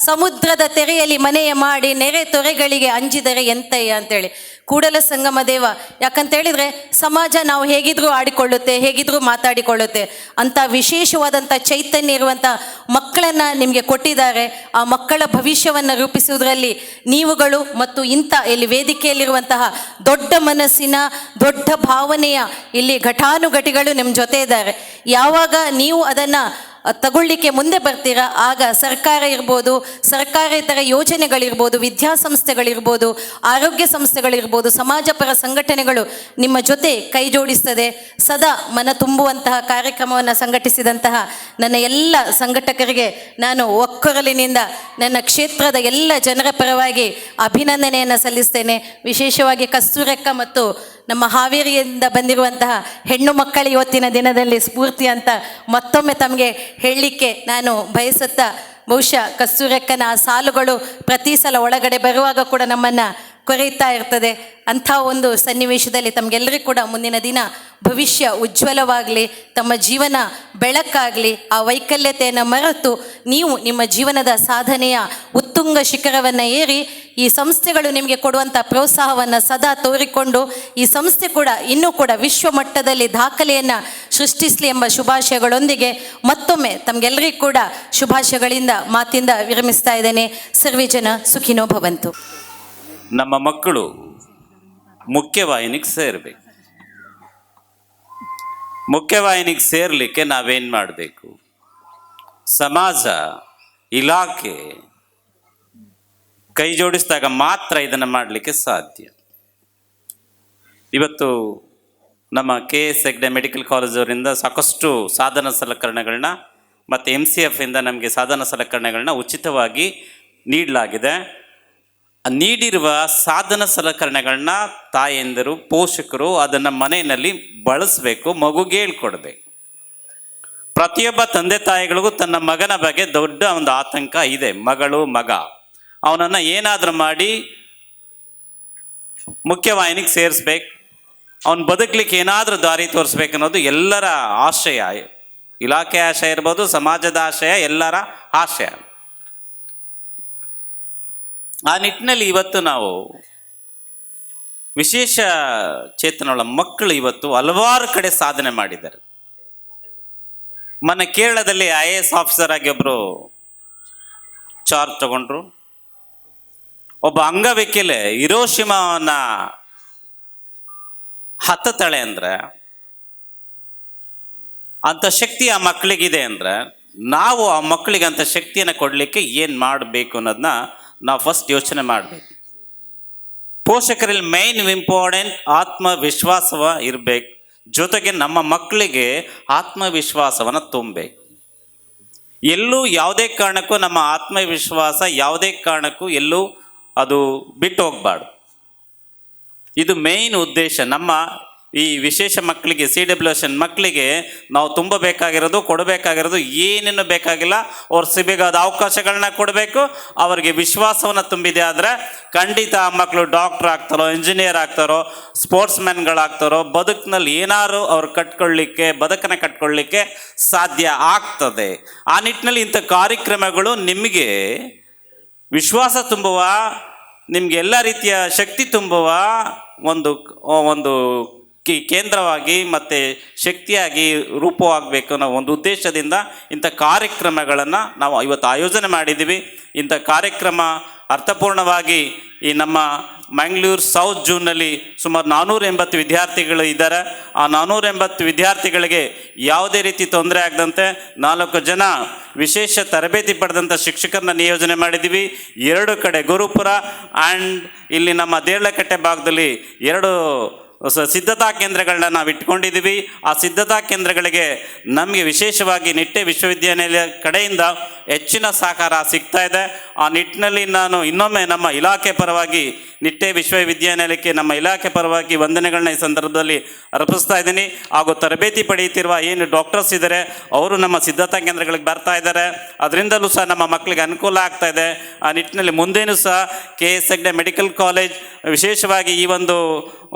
Speaker 15: ಸಮುದ್ರದ ತೆರೆಯಲ್ಲಿ ಮನೆಯ ಮಾಡಿ ನೆರೆ ತೊರೆಗಳಿಗೆ ಅಂಜಿದರೆ ಎಂತಯ್ಯ ಅಂತೇಳಿ. ಕೂಡಲ ಸಂಗಮ ದೇವ ಯಾಕಂತೇಳಿದರೆ ಸಮಾಜ ನಾವು ಹೇಗಿದ್ರೂ ಆಡಿಕೊಳ್ಳುತ್ತೆ, ಹೇಗಿದ್ರೂ ಮಾತಾಡಿಕೊಳ್ಳುತ್ತೆ. ಅಂಥ ವಿಶೇಷವಾದಂಥ ಚೈತನ್ಯ ಇರುವಂಥ ಮಕ್ಕಳನ್ನು ನಿಮಗೆ ಕೊಟ್ಟಿದ್ದಾರೆ. ಆ ಮಕ್ಕಳ ಭವಿಷ್ಯವನ್ನು ರೂಪಿಸುವುದರಲ್ಲಿ ನೀವುಗಳು ಮತ್ತು ಇಂಥ ಇಲ್ಲಿ ವೇದಿಕೆಯಲ್ಲಿರುವಂತಹ ದೊಡ್ಡ ಮನಸ್ಸಿನ ದೊಡ್ಡ ಭಾವನೆಯ ಇಲ್ಲಿ ಘಟಾನುಘಟಿಗಳು ನಿಮ್ಮ ಜೊತೆ ಇದ್ದಾರೆ. ಯಾವಾಗ ನೀವು ಅದನ್ನು ತಗೊಳ್ಳಿಕ್ಕೆ ಮುಂದೆ ಬರ್ತೀರಾ, ಆಗ ಸರ್ಕಾರ ಇರ್ಬೋದು, ಸರ್ಕಾರೇತರ ಯೋಜನೆಗಳಿರ್ಬೋದು, ವಿದ್ಯಾಸಂಸ್ಥೆಗಳಿರ್ಬೋದು, ಆರೋಗ್ಯ ಸಂಸ್ಥೆಗಳಿರ್ಬೋದು, ಸಮಾಜಪರ ಸಂಘಟನೆಗಳು ನಿಮ್ಮ ಜೊತೆ ಕೈ ಜೋಡಿಸ್ತದೆ. ಸದಾ ಮನ ತುಂಬುವಂತಹ ಕಾರ್ಯಕ್ರಮವನ್ನು ಸಂಘಟಿಸಿದಂತಹ ನನ್ನ ಎಲ್ಲ ಸಂಘಟಕರಿಗೆ ನಾನು ಒಕ್ಕೊರಲಿನಿಂದ ನನ್ನ ಕ್ಷೇತ್ರದ ಎಲ್ಲ ಜನರ ಪರವಾಗಿ ಅಭಿನಂದನೆಯನ್ನು ಸಲ್ಲಿಸ್ತೇನೆ. ವಿಶೇಷವಾಗಿ ಕಸ್ತೂರಕ್ಕ ಮತ್ತು ನಮ್ಮ ಹಾವೇರಿಯಿಂದ ಬಂದಿರುವಂತಹ ಹೆಣ್ಣು ಮಕ್ಕಳ ಇವತ್ತಿನ ದಿನದಲ್ಲಿ ಸ್ಫೂರ್ತಿ ಅಂತ ಮತ್ತೊಮ್ಮೆ ತಮಗೆ ಹೇಳಲಿಕ್ಕೆ ನಾನು ಬಯಸುತ್ತಾ, ಬಹುಶಃ ಕಸ್ತೂರಕ್ಕನ ಆ ಸಾಲುಗಳು ಪ್ರತಿ ಸಲ ಒಳಗಡೆ ಬರುವಾಗ ಕೂಡ ನಮ್ಮನ್ನು ಕೊರೆಯುತ್ತಾ ಇರ್ತದೆ. ಅಂಥ ಒಂದು ಸನ್ನಿವೇಶದಲ್ಲಿ ತಮಗೆಲ್ಲರಿಗೂ ಕೂಡ ಮುಂದಿನ ದಿನ ಭವಿಷ್ಯ ಉಜ್ವಲವಾಗಲಿ, ತಮ್ಮ ಜೀವನ ಬೆಳಕಾಗಲಿ, ಆ ವೈಕಲ್ಯತೆಯನ್ನು ಮರೆತು ನೀವು ನಿಮ್ಮ ಜೀವನದ ಸಾಧನೆಯ ಉತ್ತುಂಗ ಶಿಖರವನ್ನು ಏರಿ ಈ ಸಂಸ್ಥೆಗಳು ನಿಮಗೆ ಕೊಡುವಂಥ ಪ್ರೋತ್ಸಾಹವನ್ನು ಸದಾ ತೋರಿಕೊಂಡು ಈ ಸಂಸ್ಥೆ ಕೂಡ ಇನ್ನೂ ಕೂಡ ವಿಶ್ವ ಮಟ್ಟದಲ್ಲಿ ದಾಖಲೆಯನ್ನು ಸೃಷ್ಟಿಸಲಿ ಎಂಬ ಶುಭಾಶಯಗಳೊಂದಿಗೆ ಮತ್ತೊಮ್ಮೆ ತಮಗೆಲ್ಲರಿಗೂ ಕೂಡ ಶುಭಾಶಯಗಳಿಂದ ಮಾತಿಂದ ವಿರಮಿಸ್ತಾ ಇದ್ದೇನೆ. ಸರ್ವೇ ಜನ ಸುಖಿನೋ ಭವಂತು.
Speaker 16: ನಮ್ಮ ಮಕ್ಕಳು ಮುಖ್ಯವಾಹಿನಿಗೆ ಸೇರಬೇಕು. ಮುಖ್ಯವಾಹಿನಿಗೆ ಸೇರಲಿಕ್ಕೆ ನಾವೇನು ಮಾಡಬೇಕು? ಸಮಾಜ, ಇಲಾಖೆ ಕೈ ಜೋಡಿಸಿದಾಗ ಮಾತ್ರ ಇದನ್ನು ಮಾಡಲಿಕ್ಕೆ ಸಾಧ್ಯ. ಇವತ್ತು ನಮ್ಮ KS ಹೆಗ್ಡೆ ಮೆಡಿಕಲ್ ಕಾಲೇಜ್ ಅವರಿಂದ ಸಾಕಷ್ಟು ಸಾಧನ ಸಲಕರಣೆಗಳನ್ನ ಮತ್ತು MCF ಇಂದ ನಮಗೆ ಸಾಧನ ಸಲಕರಣೆಗಳನ್ನ ಉಚಿತವಾಗಿ ನೀಡಲಾಗಿದೆ. ನೀಡಿರುವ ಸಾಧನ ಸಲಕರಣೆಗಳನ್ನ ತಾಯಂದಿರು, ಪೋಷಕರು ಅದನ್ನು ಮನೆಯಲ್ಲಿ ಬಳಸಬೇಕು, ಮಗುಗೆ ಹೇಳ್ಕೊಡ್ಬೇಕು. ಪ್ರತಿಯೊಬ್ಬ ತಂದೆ ತಾಯಿಗಳಿಗೂ ತನ್ನ ಮಗನ ಬಗ್ಗೆ ದೊಡ್ಡ ಒಂದು ಆತಂಕ ಇದೆ. ಮಗ ಅವನನ್ನು ಏನಾದರೂ ಮಾಡಿ ಮುಖ್ಯವಾಹಿನಿಗೆ ಸೇರಿಸ್ಬೇಕು, ಅವನು ಬದುಕಲಿಕ್ಕೆ ಏನಾದರೂ ದಾರಿ ತೋರಿಸ್ಬೇಕು ಅನ್ನೋದು ಎಲ್ಲರ ಆಶಯ. ಇಲಾಖೆ ಆಶಯ ಇರ್ಬೋದು, ಸಮಾಜದ ಆಶಯ, ಎಲ್ಲರ ಆಶಯ. ಆ ನಿಟ್ಟಿನಲ್ಲಿ ಇವತ್ತು ನಾವು ವಿಶೇಷ ಚೇತನಗಳ ಮಕ್ಕಳು ಇವತ್ತು ಹಲವಾರು ಕಡೆ ಸಾಧನೆ ಮಾಡಿದ್ದಾರೆ. ಮೊನ್ನೆ ಕೇರಳದಲ್ಲಿ IAS ಆಫೀಸರ್ ಆಗಿ ಒಬ್ಬರು ಚಾರ್ಜ್ ತಗೊಂಡ್ರು. ಒಬ್ಬ ಅಂಗವಿಕಲೆ ಹಿರೋಶಿಮಾವನ್ನ ಹತ್ತತಾಳೆ ಅಂದರೆ, ಅಂಥ ಶಕ್ತಿ ಆ ಮಕ್ಕಳಿಗಿದೆ ಅಂದರೆ, ನಾವು ಆ ಮಕ್ಕಳಿಗೆ ಅಂಥ ಶಕ್ತಿಯನ್ನು ಕೊಡಲಿಕ್ಕೆ ಏನು ಮಾಡಬೇಕು ಅನ್ನೋದನ್ನ ನಾವು ಫಸ್ಟ್ ಯೋಚನೆ ಮಾಡಬೇಕು. ಪೋಷಕರಲ್ಲಿ ಮೇನ್ ಇಂಪಾರ್ಟೆಂಟ್ ಆತ್ಮವಿಶ್ವಾಸವ ಇರಬೇಕು. ಜೊತೆಗೆ ನಮ್ಮ ಮಕ್ಕಳಿಗೆ ಆತ್ಮವಿಶ್ವಾಸವನ್ನು ತುಂಬಬೇಕು. ಎಲ್ಲೂ ಯಾವುದೇ ಕಾರಣಕ್ಕೂ ನಮ್ಮ ಆತ್ಮವಿಶ್ವಾಸ ಯಾವುದೇ ಕಾರಣಕ್ಕೂ ಎಲ್ಲೂ ಅದು ಬಿಟ್ಟು ಹೋಗಬಾರ್ದು. ಇದು ಮೇನ್ ಉದ್ದೇಶ. ನಮ್ಮ ಈ ವಿಶೇಷ ಮಕ್ಕಳಿಗೆ CWSN ಮಕ್ಕಳಿಗೆ ನಾವು ತುಂಬಬೇಕಾಗಿರೋದು ಕೊಡಬೇಕಾಗಿರೋದು ಏನೇನು ಬೇಕಾಗಿಲ್ಲ. ಅವ್ರು ಸಿಗಬೇಕಾದ ಅವಕಾಶಗಳನ್ನ ಕೊಡಬೇಕು. ಅವರಿಗೆ ವಿಶ್ವಾಸವನ್ನು ತುಂಬಿದೆ ಆದರೆ ಖಂಡಿತ ಆ ಮಕ್ಕಳು ಡಾಕ್ಟ್ರ್ ಆಗ್ತಾರೋ, ಇಂಜಿನಿಯರ್ ಆಗ್ತಾರೋ, ಸ್ಪೋರ್ಟ್ಸ್ ಮ್ಯಾನ್ಗಳಾಗ್ತಾರೋ, ಬದುಕಿನಲ್ಲಿ ಏನಾದ್ರು ಅವ್ರು ಬದುಕನ್ನು ಕಟ್ಕೊಳ್ಳಿಕ್ಕೆ ಸಾಧ್ಯ ಆಗ್ತದೆ. ಆ ನಿಟ್ಟಿನಲ್ಲಿ ಇಂಥ ಕಾರ್ಯಕ್ರಮಗಳು ನಿಮಗೆ ವಿಶ್ವಾಸ ತುಂಬುವ, ನಿಮಗೆ ಎಲ್ಲ ರೀತಿಯ ಶಕ್ತಿ ತುಂಬುವ ಒಂದು ಕೇಂದ್ರವಾಗಿ ಮತ್ತು ಶಕ್ತಿಯಾಗಿ ರೂಪವಾಗಬೇಕು ಅನ್ನೋ ಒಂದು ಉದ್ದೇಶದಿಂದ ಇಂಥ ಕಾರ್ಯಕ್ರಮಗಳನ್ನು ನಾವು ಇವತ್ತು ಆಯೋಜನೆ ಮಾಡಿದ್ದೀವಿ. ಇಂಥ ಕಾರ್ಯಕ್ರಮ ಅರ್ಥಪೂರ್ಣವಾಗಿ ಈ ನಮ್ಮ ಮಂಗಳೂರು ಸೌತ್ ಜೂನ್ನಲ್ಲಿ ಸುಮಾರು 480 ವಿದ್ಯಾರ್ಥಿಗಳು ಇದ್ದಾರೆ. ಆ 480 ವಿದ್ಯಾರ್ಥಿಗಳಿಗೆ ಯಾವುದೇ ರೀತಿ ತೊಂದರೆ ಆಗದಂತೆ 4 ಜನ ವಿಶೇಷ ತರಬೇತಿ ಪಡೆದಂಥ ಶಿಕ್ಷಕರನ್ನ ನಿಯೋಜನೆ ಮಾಡಿದ್ದೀವಿ. 2 ಕಡೆ ಗುರುಪುರ ಆ್ಯಂಡ್ ಇಲ್ಲಿ ನಮ್ಮ ದೇರ್ಲಕಟ್ಟೆ ಭಾಗದಲ್ಲಿ 2 ಸಿದ್ಧತಾ ಕೇಂದ್ರಗಳನ್ನ ನಾವು ಇಟ್ಕೊಂಡಿದ್ದೀವಿ. ಆ ಸಿದ್ಧತಾ ಕೇಂದ್ರಗಳಿಗೆ ನಮಗೆ ವಿಶೇಷವಾಗಿ ನಿಟ್ಟೆ ವಿಶ್ವವಿದ್ಯಾನಿಲಯ ಕಡೆಯಿಂದ ಹೆಚ್ಚಿನ ಸಹಕಾರ ಸಿಗ್ತಾ ಇದೆ. ಆ ನಿಟ್ಟಿನಲ್ಲಿ ನಾನು ಇನ್ನೊಮ್ಮೆ ನಮ್ಮ ಇಲಾಖೆ ಪರವಾಗಿ ನಿಟ್ಟೆ ವಿಶ್ವವಿದ್ಯಾನಿಲಯಕ್ಕೆ ನಮ್ಮ ಇಲಾಖೆ ಪರವಾಗಿ ವಂದನೆಗಳನ್ನ ಈ ಸಂದರ್ಭದಲ್ಲಿ ಅರ್ಪಿಸ್ತಾ ಇದ್ದೀನಿ. ಹಾಗೂ ತರಬೇತಿ ಪಡೆಯುತ್ತಿರುವ ಏನು ಡಾಕ್ಟರ್ಸ್ ಇದ್ದಾರೆ ಅವರು ನಮ್ಮ ಸಿದ್ಧತಾ ಕೇಂದ್ರಗಳಿಗೆ ಬರ್ತಾ ಇದ್ದಾರೆ. ಅದರಿಂದಲೂ ಸಹ ನಮ್ಮ ಮಕ್ಕಳಿಗೆ ಅನುಕೂಲ ಆಗ್ತಾ ಇದೆ. ಆ ನಿಟ್ಟಿನಲ್ಲಿ ಮುಂದೇನೂ ಸಹ KS ಹೆಗ್ಡೆ ಮೆಡಿಕಲ್ ಕಾಲೇಜ್ ವಿಶೇಷವಾಗಿ ಈ ಒಂದು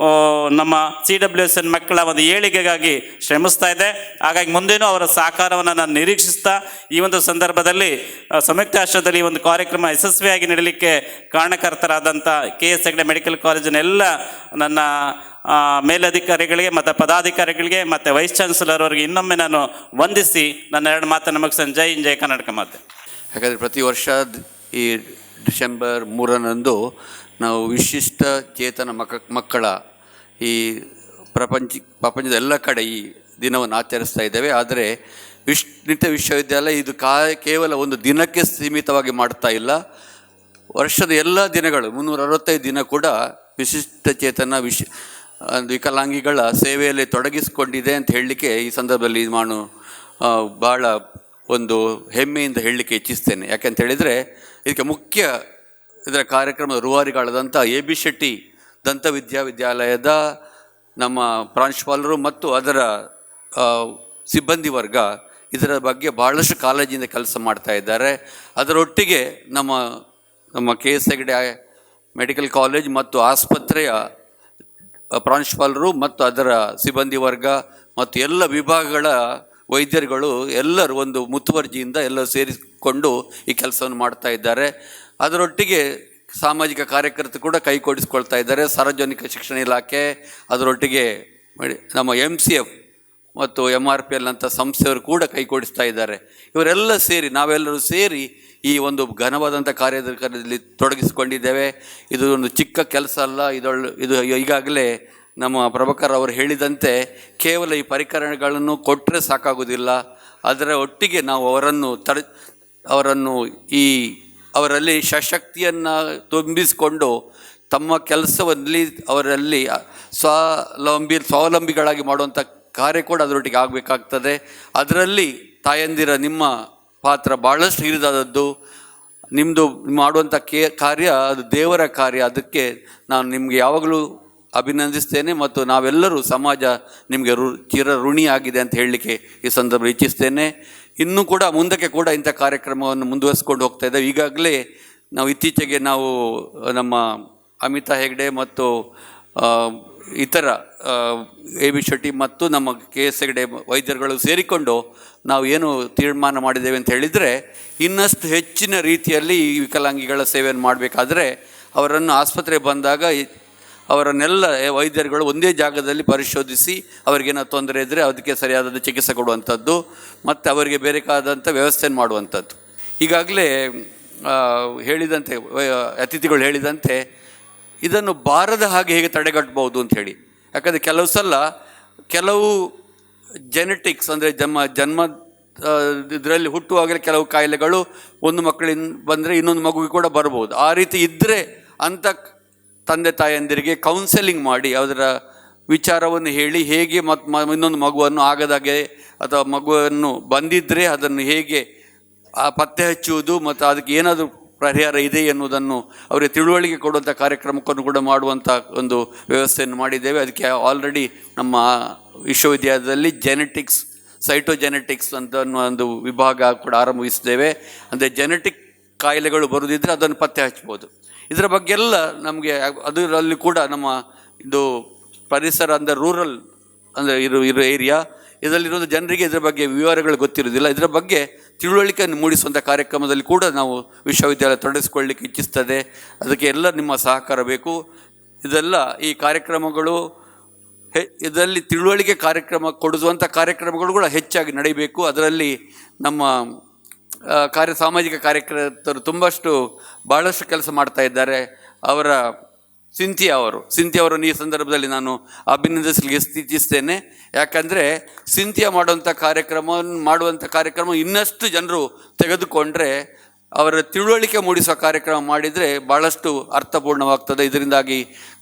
Speaker 16: ನಮ್ಮ CWSN ಮಕ್ಕಳ ಒಂದು ಏಳಿಗೆಗಾಗಿ ಶ್ರಮಿಸ್ತಾ ಇದೆ. ಹಾಗಾಗಿ ಮುಂದೇನೂ ಅವರ ಸಹಕಾರವನ್ನು ನಾನು ನಿರೀಕ್ಷಿಸ್ತಾ ಈ ಒಂದು ಸಂದರ್ಭದಲ್ಲಿ ಸಂಯುಕ್ತ ಆಶ್ರಯದಲ್ಲಿ ಈ ಒಂದು ಕಾರ್ಯಕ್ರಮ ಯಶಸ್ವಿಯಾಗಿ ನಡೆಯಲಿಕ್ಕೆ ಕಾರಣಕರ್ತರಾದಂಥ KS ಹೆಗ್ಡೆ ಮೆಡಿಕಲ್ ಕಾಲೇಜಿನ ಎಲ್ಲ ನನ್ನ ಮೇಲಧಿಕಾರಿಗಳಿಗೆ ಮತ್ತು ಪದಾಧಿಕಾರಿಗಳಿಗೆ ಮತ್ತು ವೈಸ್ ಚಾನ್ಸಲರ್ ಅವರಿಗೆ ಇನ್ನೊಮ್ಮೆ ನಾನು ವಂದಿಸಿ ನನ್ನ 2 ಮಾತನ್ನು ಮುಗಿಸ್ತೇನೆ. ಜೈ ಹಿಂದ್, ಜೈ ಕರ್ನಾಟಕ ಮಾತೆ.
Speaker 17: ಯಾಕಂದರೆ ಪ್ರತಿ ವರ್ಷ ಈ ಡಿಸೆಂಬರ್ 3ರಂದು ನಾವು ವಿಶಿಷ್ಟ ಚೇತನ ಮಕ್ಕಳ ಈ ಪ್ರಪಂಚದ ಎಲ್ಲ ಕಡೆ ಈ ದಿನವನ್ನು ಆಚರಿಸ್ತಾ ಇದ್ದೇವೆ. ಆದರೆ ನಿಟ್ಟೆ ವಿಶ್ವವಿದ್ಯಾಲಯ ಇದು ಕೇವಲ ಒಂದು ದಿನಕ್ಕೆ ಸೀಮಿತವಾಗಿ ಮಾಡ್ತಾ ಇಲ್ಲ. ವರ್ಷದ ಎಲ್ಲ ದಿನಗಳು 365 ದಿನ ಕೂಡ ವಿಶಿಷ್ಟ ಚೇತನ ವಿಕಲಾಂಗಿಗಳ ಸೇವೆಯಲ್ಲಿ ತೊಡಗಿಸಿಕೊಂಡಿದೆ ಅಂತ ಹೇಳಲಿಕ್ಕೆ ಈ ಸಂದರ್ಭದಲ್ಲಿ ನಾನು ಭಾಳ ಒಂದು ಹೆಮ್ಮೆಯಿಂದ ಹೇಳಲಿಕ್ಕೆ ಇಚ್ಛಿಸ್ತೇನೆ. ಯಾಕೆಂತ ಹೇಳಿದರೆ ಇದಕ್ಕೆ ಮುಖ್ಯ ಇದರ ಕಾರ್ಯಕ್ರಮದ ರೂವಾರಿಗಳಾದಂಥ AB ಶೆಟ್ಟಿ ದಂತ ವಿದ್ಯಾಲಯದ ನಮ್ಮ ಪ್ರಾಂಶುಪಾಲರು ಮತ್ತು ಅದರ ಸಿಬ್ಬಂದಿ ವರ್ಗ ಇದರ ಬಗ್ಗೆ ಭಾಳಷ್ಟು ಕಾಳಜಿಯಿಂದ ಕೆಲಸ ಮಾಡ್ತಾ ಇದ್ದಾರೆ. ಅದರೊಟ್ಟಿಗೆ ನಮ್ಮ KS ಹೆಗ್ಡೆ ಮೆಡಿಕಲ್ ಕಾಲೇಜ್ ಮತ್ತು ಆಸ್ಪತ್ರೆಯ ಪ್ರಾಂಶುಪಾಲರು ಮತ್ತು ಅದರ ಸಿಬ್ಬಂದಿ ವರ್ಗ ಮತ್ತು ಎಲ್ಲ ವಿಭಾಗಗಳ ವೈದ್ಯರುಗಳು ಎಲ್ಲರೂ ಒಂದು ಮುತುವರ್ಜಿಯಿಂದ ಎಲ್ಲರೂ ಸೇರಿಕೊಂಡು ಈ ಕೆಲಸವನ್ನು ಮಾಡ್ತಾ ಇದ್ದಾರೆ. ಅದರೊಟ್ಟಿಗೆ ಸಾಮಾಜಿಕ ಕಾರ್ಯಕರ್ತರು ಕೂಡ ಕೈಕೊಡಿಸ್ಕೊಳ್ತಾ ಇದ್ದಾರೆ. ಸಾರ್ವಜನಿಕ ಶಿಕ್ಷಣ ಇಲಾಖೆ, ಅದರೊಟ್ಟಿಗೆ ನಮ್ಮ MCF ಮತ್ತು MRPL ಅಂತ ಸಂಸ್ಥೆಯವರು ಕೂಡ ಕೈಕೊಡಿಸ್ತಾ ಇದ್ದಾರೆ. ಇವರೆಲ್ಲ ಸೇರಿ ನಾವೆಲ್ಲರೂ ಸೇರಿ ಈ ಒಂದು ಘನವಾದಂಥ ಕಾರ್ಯದಲ್ಲಿ ತೊಡಗಿಸಿಕೊಂಡಿದ್ದೇವೆ. ಇದು ಒಂದು ಚಿಕ್ಕ ಕೆಲಸ ಅಲ್ಲ. ಇದು ಈಗಾಗಲೇ ನಮ್ಮ ಪ್ರಭಾಕರ್ ಅವರು ಹೇಳಿದಂತೆ ಕೇವಲ ಈ ಪರಿಕರಣಗಳನ್ನು ಕೊಟ್ಟರೆ ಸಾಕಾಗೋದಿಲ್ಲ. ಅದರ ಒಟ್ಟಿಗೆ ನಾವು ಅವರಲ್ಲಿ ಸಶಕ್ತಿಯನ್ನು ತುಂಬಿಸಿಕೊಂಡು ತಮ್ಮ ಕೆಲಸದಲ್ಲಿ ಅವರಲ್ಲಿ ಸ್ವಾವಲಂಬಿಗಳಾಗಿ ಮಾಡುವಂಥ ಕಾರ್ಯ ಕೂಡ ಅದರೊಟ್ಟಿಗೆ ಆಗಬೇಕಾಗ್ತದೆ. ಅದರಲ್ಲಿ ತಾಯಂದಿರ ನಿಮ್ಮ ಪಾತ್ರ ಭಾಳಷ್ಟು ಹಿರಿದಾದದ್ದು. ನಿಮ್ಮದು ಮಾಡುವಂಥ ಕಾರ್ಯ ಅದು ದೇವರ ಕಾರ್ಯ. ಅದಕ್ಕೆ ನಾನು ನಿಮಗೆ ಯಾವಾಗಲೂ ಅಭಿನಂದಿಸ್ತೇನೆ ಮತ್ತು ನಾವೆಲ್ಲರೂ ಸಮಾಜ ನಿಮಗೆ ಚಿರ ಋಣಿಯಾಗಿದೆ ಅಂತ ಹೇಳಲಿಕ್ಕೆ ಈ ಸಂದರ್ಭ ಇಚ್ಛಿಸ್ತೇನೆ. ಇನ್ನೂ ಕೂಡ ಮುಂದಕ್ಕೆ ಕೂಡ ಇಂಥ ಕಾರ್ಯಕ್ರಮವನ್ನು ಮುಂದುವರಿಸ್ಕೊಂಡು ಹೋಗ್ತಾ ಇದ್ದೇವೆ. ಈಗಾಗಲೇ ಇತ್ತೀಚೆಗೆ ನಮ್ಮ ಅಮಿತಾ ಹೆಗ್ಡೆ ಮತ್ತು ಇತರ AB ಶೆಟ್ಟಿ ಮತ್ತು ನಮ್ಮ KS ಹೆಗ್ಡೆ ವೈದ್ಯರುಗಳು ಸೇರಿಕೊಂಡು ನಾವು ಏನು ತೀರ್ಮಾನ ಮಾಡಿದ್ದೇವೆ ಅಂತ ಹೇಳಿದರೆ, ಇನ್ನಷ್ಟು ಹೆಚ್ಚಿನ ರೀತಿಯಲ್ಲಿ ಈ ವಿಕಲಾಂಗಿಗಳ ಸೇವೆಯನ್ನು ಮಾಡಬೇಕಾದ್ರೆ ಅವರನ್ನು ಆಸ್ಪತ್ರೆಗೆ ಬಂದಾಗ ಅವರನ್ನೆಲ್ಲ ವೈದ್ಯರುಗಳು ಒಂದೇ ಜಾಗದಲ್ಲಿ ಪರಿಶೋಧಿಸಿ ಅವರಿಗೇನೋ ತೊಂದರೆ ಇದ್ದರೆ ಅದಕ್ಕೆ ಸರಿಯಾದ ಚಿಕಿತ್ಸೆ ಕೊಡುವಂಥದ್ದು ಮತ್ತು ಅವರಿಗೆ ಬೇಕಾದಂಥ ವ್ಯವಸ್ಥೆಯನ್ನು ಮಾಡುವಂಥದ್ದು. ಈಗಾಗಲೇ ಹೇಳಿದಂತೆ ಅತಿಥಿಗಳು ಹೇಳಿದಂತೆ ಇದನ್ನು ಬಾರದ ಹಾಗೆ ಹೇಗೆ ತಡೆಗಟ್ಟಬಹುದು ಅಂಥೇಳಿ. ಯಾಕಂದರೆ ಕೆಲವು ಜೆನೆಟಿಕ್ಸ್ ಅಂದರೆ ಜನ್ಮ ಇದರಲ್ಲಿ ಹುಟ್ಟುವಾಗಲೇ ಕೆಲವು ಕಾಯಿಲೆಗಳು ಒಂದು ಮಕ್ಕಳಿಂದ ಬಂದರೆ ಇನ್ನೊಂದು ಮಗುವಿಗೆ ಕೂಡ ಬರ್ಬೋದು. ಆ ರೀತಿ ಇದ್ದರೆ ಅಂಥ ತಂದೆ ತಾಯಂದಿರಿಗೆ ಕೌನ್ಸೆಲಿಂಗ್ ಮಾಡಿ ಅದರ ವಿಚಾರವನ್ನು ಹೇಳಿ ಹೇಗೆ ಇನ್ನೊಂದು ಮಗುವನ್ನು ಆಗದಾಗೆ ಅಥವಾ ಮಗುವನ್ನು ಬಂದಿದ್ದರೆ ಅದನ್ನು ಹೇಗೆ ಪತ್ತೆ ಹಚ್ಚುವುದು ಮತ್ತು ಅದಕ್ಕೆ ಏನಾದರೂ ಪರಿಹಾರ ಇದೆ ಎನ್ನುವುದನ್ನು ಅವರಿಗೆ ತಿಳುವಳಿಕೆ ಕೊಡುವಂಥ ಕಾರ್ಯಕ್ರಮಕ್ಕನ್ನು ಕೂಡ ಮಾಡುವಂಥ ಒಂದು ವ್ಯವಸ್ಥೆಯನ್ನು ಮಾಡಿದ್ದೇವೆ. ಅದಕ್ಕೆ ಆಲ್ರೆಡಿ ನಮ್ಮ ವಿಶ್ವವಿದ್ಯಾಲಯದಲ್ಲಿ ಜೆನೆಟಿಕ್ಸ್, ಸೈಟೋಜೆನೆಟಿಕ್ಸ್ ಅಂತ ಅನ್ನೋ ಒಂದು ವಿಭಾಗ ಕೂಡ ಆರಂಭಿಸಿದ್ದೇವೆ. ಅಂದರೆ ಜೆನೆಟಿಕ್ ಕಾಯಿಲೆಗಳು ಬರುವುದಿದ್ದರೆ ಅದನ್ನು ಪತ್ತೆ ಹಚ್ಬೋದು. ಇದರ ಬಗ್ಗೆ ಎಲ್ಲ ನಮಗೆ ಅದರಲ್ಲಿ ಕೂಡ ನಮ್ಮ ಇದು ಪರಿಸರ ಅಂದರೆ ರೂರಲ್ ಅಂದರೆ ಇರೋ ಏರಿಯಾ ಇದರಲ್ಲಿರೋದು ಜನರಿಗೆ ಇದರ ಬಗ್ಗೆ ವಿವರಗಳು ಗೊತ್ತಿರೋದಿಲ್ಲ. ಇದರ ಬಗ್ಗೆ ತಿಳುವಳಿಕೆಯನ್ನು ಮೂಡಿಸುವಂಥ ಕಾರ್ಯಕ್ರಮದಲ್ಲಿ ಕೂಡ ನಾವು ವಿಶ್ವವಿದ್ಯಾಲಯ ತೊಡಗಿಸ್ಕೊಳ್ಳಿಕ್ಕೆ ಇಚ್ಛಿಸ್ತದೆ. ಅದಕ್ಕೆ ಎಲ್ಲ ನಿಮ್ಮ ಸಹಕಾರ ಬೇಕು. ಇದೆಲ್ಲ ಈ ಕಾರ್ಯಕ್ರಮಗಳು ಇದರಲ್ಲಿ ತಿಳುವಳಿಕೆ ಕಾರ್ಯಕ್ರಮ ಕೊಡಿಸುವಂಥ ಕಾರ್ಯಕ್ರಮಗಳು ಕೂಡ ಹೆಚ್ಚಾಗಿ ನಡೀಬೇಕು. ಅದರಲ್ಲಿ ನಮ್ಮ ಸಾಮಾಜಿಕ ಕಾರ್ಯಕರ್ತರು ಭಾಳಷ್ಟು ಕೆಲಸ ಮಾಡ್ತಾ ಇದ್ದಾರೆ. ಸಿಂಥಿಯಾ ಅವರನ್ನು ಈ ಸಂದರ್ಭದಲ್ಲಿ ನಾನು ಅಭಿನಂದಿಸಲಿಕ್ಕೆ ಇಚ್ಛಿಸ್ತೇನೆ. ಯಾಕಂದರೆ ಸಿಂಥಿಯಾ ಮಾಡುವಂಥ ಕಾರ್ಯಕ್ರಮ ಇನ್ನಷ್ಟು ಜನರು ತೆಗೆದುಕೊಂಡ್ರೆ ಅವರ ತಿಳುವಳಿಕೆ ಮೂಡಿಸುವ ಕಾರ್ಯಕ್ರಮ ಮಾಡಿದರೆ ಭಾಳಷ್ಟು ಅರ್ಥಪೂರ್ಣವಾಗ್ತದೆ. ಇದರಿಂದಾಗಿ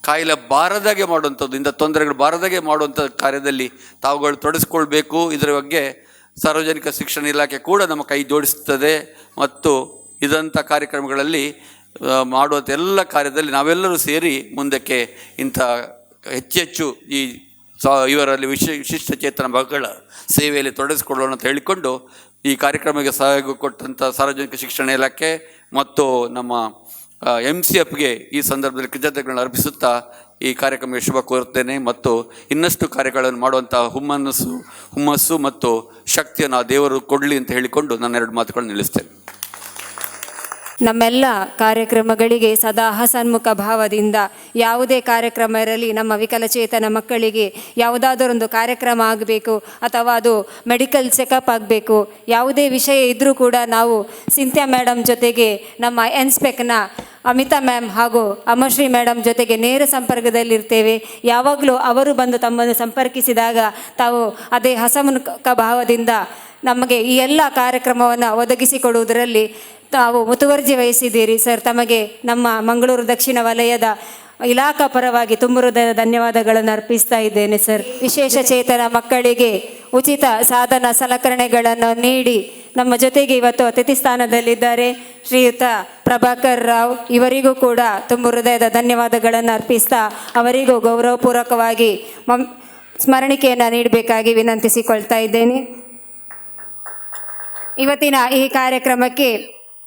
Speaker 17: ಕಾಯಿಲೆ ಬಾರದಾಗೆ ಮಾಡುವಂಥದ್ದು, ಇಂಥ ತೊಂದರೆಗಳು ಬಾರದಾಗೆ ಮಾಡುವಂಥ ಕಾರ್ಯದಲ್ಲಿ ತಾವುಗಳು ತೊಡಗಿಸ್ಕೊಳ್ಬೇಕು. ಇದರ ಬಗ್ಗೆ ಸಾರ್ವಜನಿಕ ಶಿಕ್ಷಣ ಇಲಾಖೆ ಕೂಡ ನಮ್ಮ ಕೈ ಜೋಡಿಸ್ತದೆ ಮತ್ತು ಇದಂಥ ಕಾರ್ಯಕ್ರಮಗಳಲ್ಲಿ ಮಾಡುವಂಥ ಎಲ್ಲ ಕಾರ್ಯದಲ್ಲಿ ನಾವೆಲ್ಲರೂ ಸೇರಿ ಮುಂದಕ್ಕೆ ಇಂಥ ಹೆಚ್ಚೆಚ್ಚು ಇವರಲ್ಲಿ ವಿಶಿಷ್ಟ ಚೇತನ ಮಕ್ಕಳ ಸೇವೆಯಲ್ಲಿ ತೊಡಗಿಸಿಕೊಳ್ಳೋಣ ಅಂತ ಹೇಳಿಕೊಂಡು ಈ ಕಾರ್ಯಕ್ರಮಕ್ಕೆ ಸಹಯೋಗ ಕೊಟ್ಟಂಥ ಸಾರ್ವಜನಿಕ ಶಿಕ್ಷಣ ಇಲಾಖೆ ಮತ್ತು ನಮ್ಮ MCFಗೆ ಈ ಸಂದರ್ಭದಲ್ಲಿ ಕೃತಜ್ಞತೆಗಳನ್ನು ಅರ್ಪಿಸುತ್ತಾ ಈ ಕಾರ್ಯಕ್ರಮಕ್ಕೆ ಶುಭ ಕೋರುತ್ತೇನೆ. ಮತ್ತು ಇನ್ನಷ್ಟು ಕಾರ್ಯಗಳನ್ನು ಮಾಡುವಂಥ ಹುಮ್ಮಸ್ಸು ಮತ್ತು ಶಕ್ತಿಯನ್ನು ಆ ದೇವರು ಕೊಡಲಿ ಅಂತ ಹೇಳಿಕೊಂಡು ನನ್ನ 2 ಮಾತುಗಳನ್ನು ನಿಲ್ಲಿಸ್ತೇನೆ.
Speaker 7: ನಮ್ಮೆಲ್ಲ ಕಾರ್ಯಕ್ರಮಗಳಿಗೆ ಸದಾ ಹಸನ್ಮುಖ ಭಾವದಿಂದ ಯಾವುದೇ ಕಾರ್ಯಕ್ರಮ ಇರಲಿ, ನಮ್ಮ ವಿಕಲಚೇತನ ಮಕ್ಕಳಿಗೆ ಯಾವುದಾದರೊಂದು ಕಾರ್ಯಕ್ರಮ ಆಗಬೇಕು ಅಥವಾ ಅದು ಮೆಡಿಕಲ್ ಚೆಕಪ್ ಆಗಬೇಕು, ಯಾವುದೇ ವಿಷಯ ಇದ್ದರೂ ಕೂಡ ನಾವು ಸಿಂಥಿಯಾ ಮೇಡಮ್ ಜೊತೆಗೆ ನಮ್ಮ ಎನ್ಸ್ಪೆಕ್ನ ಅಮಿತಾ ಮ್ಯಾಮ್ ಹಾಗೂ ಅಮಶ್ರೀ ಮೇಡಮ್ ಜೊತೆಗೆ ನೇರ ಸಂಪರ್ಕದಲ್ಲಿರ್ತೇವೆ. ಯಾವಾಗಲೂ ಅವರು ಬಂದು ತಮ್ಮನ್ನು ಸಂಪರ್ಕಿಸಿದಾಗ ತಾವು ಅದೇ ಹಸನ್ಮುಖ ಭಾವದಿಂದ ನಮಗೆ ಈ ಎಲ್ಲ ಕಾರ್ಯಕ್ರಮವನ್ನು ಒದಗಿಸಿಕೊಡುವುದರಲ್ಲಿ ತಾವು ಮುತುವರ್ಜಿ ವಹಿಸಿದ್ದೀರಿ ಸರ್. ತಮಗೆ ನಮ್ಮ ಮಂಗಳೂರು ದಕ್ಷಿಣ ವಲಯದ ಇಲಾಖಾ ಪರವಾಗಿ ತುಂಬ ಹೃದಯದ ಧನ್ಯವಾದಗಳನ್ನು ಅರ್ಪಿಸ್ತಾ ಇದ್ದೇನೆ ಸರ್. ವಿಶೇಷ ಚೇತನ ಮಕ್ಕಳಿಗೆ ಉಚಿತ ಸಾಧನ ಸಲಕರಣೆಗಳನ್ನು ನೀಡಿ ನಮ್ಮ ಜೊತೆಗೆ ಇವತ್ತು ಅತಿಥಿ ಸ್ಥಾನದಲ್ಲಿದ್ದಾರೆ ಶ್ರೀಯುತ ಪ್ರಭಾಕರ್ ರಾವ್. ಇವರಿಗೂ ಕೂಡ ತುಂಬ ಹೃದಯದ ಧನ್ಯವಾದಗಳನ್ನು ಅರ್ಪಿಸ್ತಾ ಅವರಿಗೂ ಗೌರವಪೂರ್ವಕವಾಗಿ ಸ್ಮರಣಿಕೆಯನ್ನು ನೀಡಬೇಕಾಗಿ ವಿನಂತಿಸಿಕೊಳ್ತಾ ಇದ್ದೇನೆ. ಇವತ್ತಿನ ಈ ಕಾರ್ಯಕ್ರಮಕ್ಕೆ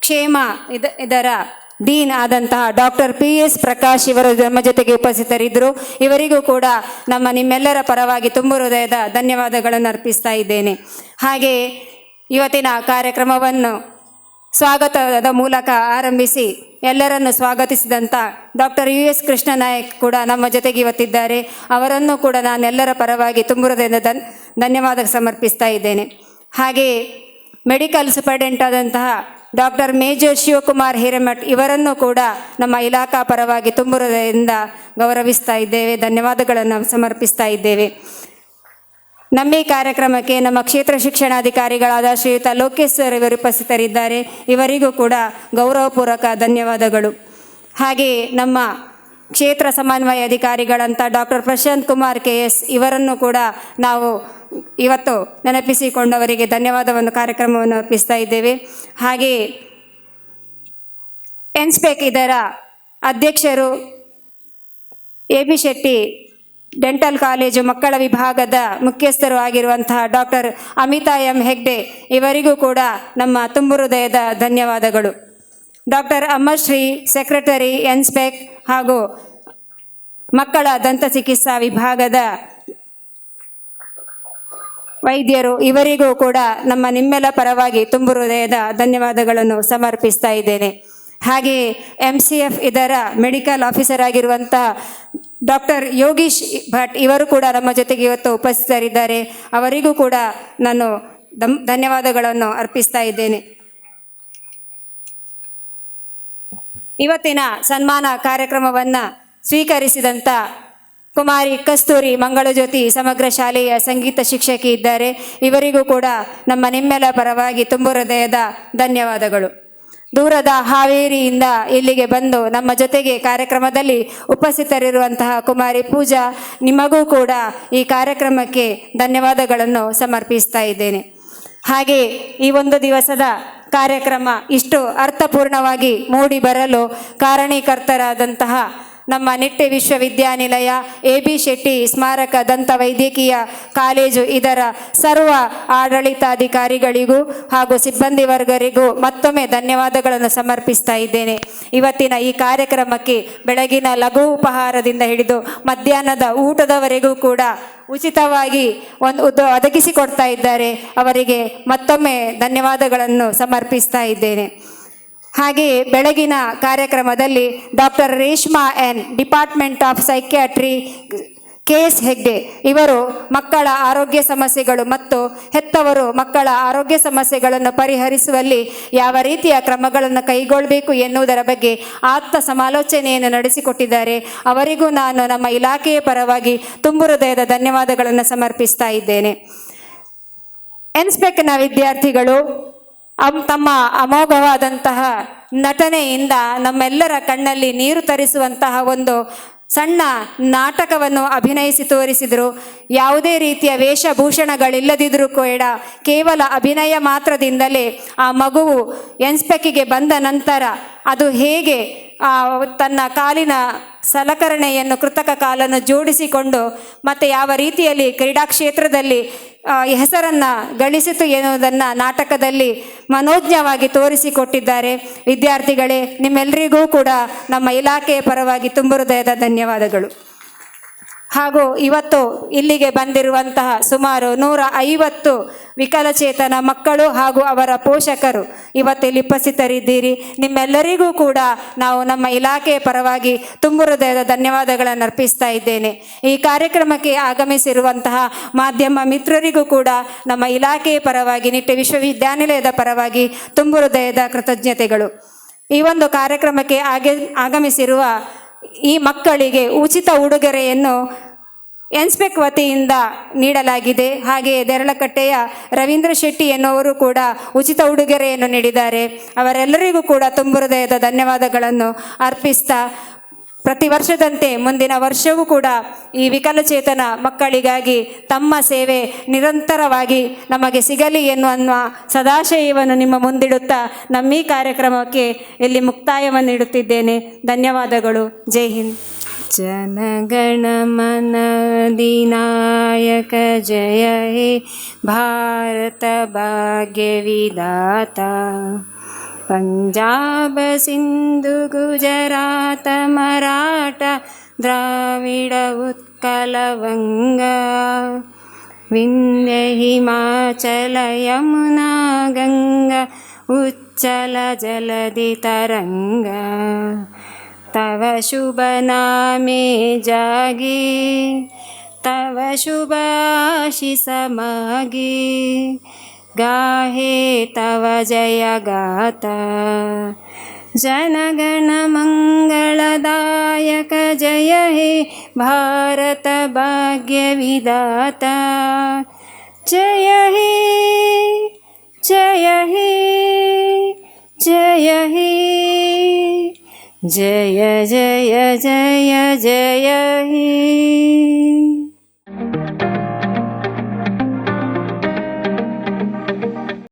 Speaker 7: ಕ್ಷೇಮ ಇದರ ಡೀನ್ ಆದಂತಹ ಡಾಕ್ಟರ್ PS ಪ್ರಕಾಶ್ ಇವರು ನಮ್ಮ ಜೊತೆಗೆ ಉಪಸ್ಥಿತರಿದ್ದರು. ಇವರಿಗೂ ಕೂಡ ನಿಮ್ಮೆಲ್ಲರ ಪರವಾಗಿ ತುಂಬ ಹೃದಯದ ಧನ್ಯವಾದಗಳನ್ನು ಅರ್ಪಿಸ್ತಾ ಇದ್ದೇನೆ. ಹಾಗೆಯೇ ಇವತ್ತಿನ ಕಾರ್ಯಕ್ರಮವನ್ನು ಸ್ವಾಗತದ ಮೂಲಕ ಆರಂಭಿಸಿ ಎಲ್ಲರನ್ನು ಸ್ವಾಗತಿಸಿದಂಥ ಡಾಕ್ಟರ್ US ಕೃಷ್ಣನಾಯಕ್ ಕೂಡ ನಮ್ಮ ಜೊತೆಗೆ ಇವತ್ತಿದ್ದಾರೆ. ಅವರನ್ನು ಕೂಡ ನಾನೆಲ್ಲರ ಪರವಾಗಿ ತುಂಬ ಹೃದಯದ ಧನ್ಯವಾದ ಸಮರ್ಪಿಸ್ತಾ ಇದ್ದೇನೆ. ಹಾಗೆಯೇ ಮೆಡಿಕಲ್ ಸೂಪರ್ಡೆಂಟ್ ಆದಂತಹ ಡಾಕ್ಟರ್ ಮೇಜರ್ ಶಿವಕುಮಾರ್ ಹಿರೇಮಠ್ ಇವರನ್ನು ಕೂಡ ನಮ್ಮ ಇಲಾಖಾ ಪರವಾಗಿ ತುಂಬ ಹೃದಯದಿಂದ ಗೌರವಿಸ್ತಾ ಇದ್ದೇವೆ, ಧನ್ಯವಾದಗಳನ್ನು ಸಮರ್ಪಿಸ್ತಾ ಇದ್ದೇವೆ. ನಮ್ಮ ಈ ಕಾರ್ಯಕ್ರಮಕ್ಕೆ ನಮ್ಮ ಕ್ಷೇತ್ರ ಶಿಕ್ಷಣಾಧಿಕಾರಿಗಳಾದ ಶ್ರೀಯುತ ಲೋಕೇಶ್ ಸರ್ ಇವರು ಉಪಸ್ಥಿತರಿದ್ದಾರೆ. ಇವರಿಗೂ ಕೂಡ ಗೌರವಪೂರ್ವಕ ಧನ್ಯವಾದಗಳು. ಹಾಗೆಯೇ ನಮ್ಮ ಕ್ಷೇತ್ರ ಸಮನ್ವಯ ಅಧಿಕಾರಿಗಳಂತ ಡಾಕ್ಟರ್ ಪ್ರಶಾಂತ್ ಕುಮಾರ್ KS ಇವರನ್ನು ಕೂಡ ನಾವು ಇವತ್ತು ನೆನಪಿಸಿಕೊಂಡವರಿಗೆ ಧನ್ಯವಾದವನ್ನು ಕಾರ್ಯಕ್ರಮವನ್ನು ಅರ್ಪಿಸ್ತಾ ಇದ್ದೇವೆ. ಹಾಗೆಯೇ ಎನ್ಸ್ಪೆಕ್ ಇದರ ಅಧ್ಯಕ್ಷರು AB ಶೆಟ್ಟಿ ಡೆಂಟಲ್ ಕಾಲೇಜು ಮಕ್ಕಳ ವಿಭಾಗದ ಮುಖ್ಯಸ್ಥರು ಆಗಿರುವಂತಹ ಡಾಕ್ಟರ್ ಅಮಿತಾ M ಹೆಗ್ಡೆ ಇವರಿಗೂ ಕೂಡ ನಮ್ಮ ತುಂಬ ಹೃದಯದ ಧನ್ಯವಾದಗಳು. ಡಾಕ್ಟರ್ ಅಮಶ್ರೀ ಸೆಕ್ರೆಟರಿ ಎನ್ಸ್ಪೆಕ್ ಹಾಗೂ ಮಕ್ಕಳ ದಂತ ಚಿಕಿತ್ಸಾ ವಿಭಾಗದ ವೈದ್ಯರು ಇವರಿಗೂ ಕೂಡ ನಿಮ್ಮೆಲ್ಲ ಪರವಾಗಿ ತುಂಬ ಹೃದಯದ ಧನ್ಯವಾದಗಳನ್ನು ಸಮರ್ಪಿಸ್ತಾ ಇದ್ದೇನೆ. ಹಾಗೆಯೇ MCF ಇದರ ಮೆಡಿಕಲ್ ಆಫೀಸರ್ ಆಗಿರುವಂತಹ ಡಾಕ್ಟರ್ ಯೋಗೀಶ್ ಭಟ್ ಇವರು ಕೂಡ ನಮ್ಮ ಜೊತೆಗೆ ಇವತ್ತು ಉಪಸ್ಥಿತರಿದ್ದಾರೆ. ಅವರಿಗೂ ಕೂಡ ನಾನು ಧನ್ಯವಾದಗಳನ್ನು ಅರ್ಪಿಸ್ತಾ ಇದ್ದೇನೆ. ಇವತ್ತಿನ ಸನ್ಮಾನ ಕಾರ್ಯಕ್ರಮವನ್ನು ಸ್ವೀಕರಿಸಿದಂಥ ಕುಮಾರಿ ಕಸ್ತೂರಿ ಮಂಗಳಜ್ಯೋತಿ ಸಮಗ್ರ ಶಾಲೆಯ ಸಂಗೀತ ಶಿಕ್ಷಕಿ ಇದ್ದಾರೆ. ಇವರಿಗೂ ಕೂಡ ನಿಮ್ಮೆಲ್ಲ ಪರವಾಗಿ ತುಂಬ ಹೃದಯದ ಧನ್ಯವಾದಗಳು. ದೂರದ ಹಾವೇರಿಯಿಂದ ಇಲ್ಲಿಗೆ ಬಂದು ನಮ್ಮ ಜೊತೆಗೆ ಕಾರ್ಯಕ್ರಮದಲ್ಲಿ ಉಪಸ್ಥಿತರಿರುವಂತಹ ಕುಮಾರಿ ಪೂಜಾ, ನಿಮಗೂ ಕೂಡ ಈ ಕಾರ್ಯಕ್ರಮಕ್ಕೆ ಧನ್ಯವಾದಗಳನ್ನು ಸಮರ್ಪಿಸ್ತಾ ಇದ್ದೇನೆ. ಹಾಗೆ ಈ ಒಂದು ದಿವಸದ ಕಾರ್ಯಕ್ರಮ ಇಷ್ಟು ಅರ್ಥಪೂರ್ಣವಾಗಿ ಮೂಡಿ ಬರಲು ಕಾರಣೀಕರ್ತರಾದಂತಹ ನಮ್ಮ ನಿಟ್ಟೆ ವಿಶ್ವವಿದ್ಯಾನಿಲಯ AB ಶೆಟ್ಟಿ ಸ್ಮಾರಕ ದಂತ ವೈದ್ಯಕೀಯ ಕಾಲೇಜು ಇದರ ಸರ್ವ ಆಡಳಿತಾಧಿಕಾರಿಗಳಿಗೂ ಹಾಗೂ ಸಿಬ್ಬಂದಿ ವರ್ಗರಿಗೂ ಮತ್ತೊಮ್ಮೆ ಧನ್ಯವಾದಗಳನ್ನು ಸಮರ್ಪಿಸ್ತಾ ಇದ್ದೇನೆ. ಇವತ್ತಿನ ಈ ಕಾರ್ಯಕ್ರಮಕ್ಕೆ ಬೆಳಗಿನ ಲಘು ಉಪಹಾರದಿಂದ ಹಿಡಿದು ಮಧ್ಯಾಹ್ನದ ಊಟದವರೆಗೂ ಕೂಡ ಉಚಿತವಾಗಿ ಒದಗಿಸಿಕೊಡ್ತಾ ಇದ್ದಾರೆ. ಅವರಿಗೆ ಮತ್ತೊಮ್ಮೆ ಧನ್ಯವಾದಗಳನ್ನು ಸಮರ್ಪಿಸ್ತಾ ಇದ್ದೇನೆ. ಹಾಗೆಯೇ ಬೆಳಗಿನ ಕಾರ್ಯಕ್ರಮದಲ್ಲಿ doctor Reshma N, department of psychiatry, KS Hegde ಇವರು ಮಕ್ಕಳ ಆರೋಗ್ಯ ಸಮಸ್ಯೆಗಳು ಮತ್ತು ಹೆತ್ತವರು ಮಕ್ಕಳ ಆರೋಗ್ಯ ಸಮಸ್ಯೆಗಳನ್ನು ಪರಿಹರಿಸುವಲ್ಲಿ ಯಾವ ರೀತಿಯ ಕ್ರಮಗಳನ್ನು ಕೈಗೊಳ್ಳಬೇಕು ಎನ್ನುವುದರ ಬಗ್ಗೆ ಆಪ್ತ ಸಮಾಲೋಚನೆಯನ್ನು ನಡೆಸಿಕೊಟ್ಟಿದ್ದಾರೆ. ಅವರಿಗೂ ನಾನು ನಮ್ಮ ಇಲಾಖೆಯ ಪರವಾಗಿ ತುಂಬು ಹೃದಯದ ಧನ್ಯವಾದಗಳನ್ನು ಸಮರ್ಪಿಸ್ತಾ ಇದ್ದೇನೆ. ಎನ್ಸ್ಪೆಕ್ನ ವಿದ್ಯಾರ್ಥಿಗಳು ತಮ್ಮ ಅಮೋಘವಾದಂತಹ ನಟನೆಯಿಂದ ನಮ್ಮೆಲ್ಲರ ಕಣ್ಣಲ್ಲಿ ನೀರು ತರಿಸುವಂತಹ ಒಂದು ಸಣ್ಣ ನಾಟಕವನ್ನು ಅಭಿನಯಿಸಿ ತೋರಿಸಿದರು. ಯಾವುದೇ ರೀತಿಯ ವೇಷಭೂಷಣಗಳಿಲ್ಲದಿದ್ದರೂ ಕೂಡ ಕೇವಲ ಅಭಿನಯ ಮಾತ್ರದಿಂದಲೇ ಆ ಮಗುವು ಎನ್ಸ್ಪೆಕ್ಕಿಗೆ ಬಂದ ನಂತರ ಅದು ಹೇಗೆ ತನ್ನ ಕಾಲಿನ ಸಲಕರಣೆಯನ್ನು ಕೃತಕ ಕಾಲನ್ನು ಜೋಡಿಸಿಕೊಂಡು ಮತ್ತು ಯಾವ ರೀತಿಯಲ್ಲಿ ಕ್ರೀಡಾ ಕ್ಷೇತ್ರದಲ್ಲಿ ಹೆಸರನ್ನು ಗಳಿಸಿತು ಎನ್ನುವುದನ್ನು ನಾಟಕದಲ್ಲಿ ಮನೋಜ್ಞವಾಗಿ ತೋರಿಸಿಕೊಟ್ಟಿದ್ದಾರೆ. ವಿದ್ಯಾರ್ಥಿಗಳೇ, ನಿಮ್ಮೆಲ್ಲರಿಗೂ ಕೂಡ ನಮ್ಮ ಇಲಾಖೆಯ ಪರವಾಗಿ ತುಂಬು ಹೃದಯದ ಧನ್ಯವಾದಗಳು. ಹಾಗೂ ಇವತ್ತು ಇಲ್ಲಿಗೆ ಬಂದಿರುವಂತಹ ಸುಮಾರು 150 ವಿಕಲಚೇತನ ಮಕ್ಕಳು ಹಾಗೂ ಅವರ ಪೋಷಕರು ಇವತ್ತಿಲ್ಲಿ ಉಪಸ್ಥಿತರಿದ್ದೀರಿ. ನಿಮ್ಮೆಲ್ಲರಿಗೂ ಕೂಡ ನಾವು ನಮ್ಮ ಇಲಾಖೆಯ ಪರವಾಗಿ ತುಂಬು ಹೃದಯದ ಧನ್ಯವಾದಗಳನ್ನು ಅರ್ಪಿಸ್ತಾ ಇದ್ದೇನೆ. ಈ ಕಾರ್ಯಕ್ರಮಕ್ಕೆ ಆಗಮಿಸಿರುವಂತಹ ಮಾಧ್ಯಮ ಮಿತ್ರರಿಗೂ ಕೂಡ ನಮ್ಮ ಇಲಾಖೆಯ ಪರವಾಗಿ, ನಿಟ್ಟೆ ವಿಶ್ವವಿದ್ಯಾನಿಲಯದ ಪರವಾಗಿ ತುಂಬು ಹೃದಯದ ಕೃತಜ್ಞತೆಗಳು. ಈ ಒಂದು ಕಾರ್ಯಕ್ರಮಕ್ಕೆ ಆಗಮಿಸಿರುವ ಈ ಮಕ್ಕಳಿಗೆ ಉಚಿತ ಉಡುಗೊರೆಯನ್ನು ಎನ್ಸ್ಪೆಕ್ ವತಿಯಿಂದ ನೀಡಲಾಗಿದೆ. ಹಾಗೆಯೇ ದೇರಳಕಟ್ಟೆಯ ರವೀಂದ್ರ ಶೆಟ್ಟಿ ಎನ್ನುವರು ಕೂಡ ಉಚಿತ ಉಡುಗೊರೆಯನ್ನು ನೀಡಿದ್ದಾರೆ. ಅವರೆಲ್ಲರಿಗೂ ಕೂಡ ತುಂಬು ಹೃದಯದ ಧನ್ಯವಾದಗಳನ್ನು ಅರ್ಪಿಸ್ತಾ, ಪ್ರತಿ ವರ್ಷದಂತೆ ಮುಂದಿನ ವರ್ಷವೂ ಕೂಡ ಈ ವಿಕಲಚೇತನ ಮಕ್ಕಳಿಗಾಗಿ ತಮ್ಮ ಸೇವೆ ನಿರಂತರವಾಗಿ ನಮಗೆ ಸಿಗಲಿ ಎನ್ನುವ ಸದಾಶಯವನ್ನು ನಿಮ್ಮ ಮುಂದಿಡುತ್ತಾ ನಮ್ಮ ಈ ಕಾರ್ಯಕ್ರಮಕ್ಕೆ ಇಲ್ಲಿ ಮುಕ್ತಾಯವನ್ನು ನೀಡುತ್ತಿದ್ದೇನೆ. ಧನ್ಯವಾದಗಳು. ಜೈ ಹಿಂದ್. ಜನಗಣ ಮನ ಅಧಿನಾಯಕ ಜಯ ಹೇ ಭಾರತ ಭಾಗ್ಯ ವಿಧಾತ. पंजाब सिंधु गुजरात मराठा द्राविड उत्कल वंगा. विंध्य हिमाचल यमुना गंगा उच्चल जलधि तरंगा. तव शुभ नामे जागे, तव शुभ आशीष मागे. गाहे तव जय गाथा. जनगण मंगलदायक जय हे भारत भाग्य विधाता. जय हे जय हे जय हे जय जय जय जय हे.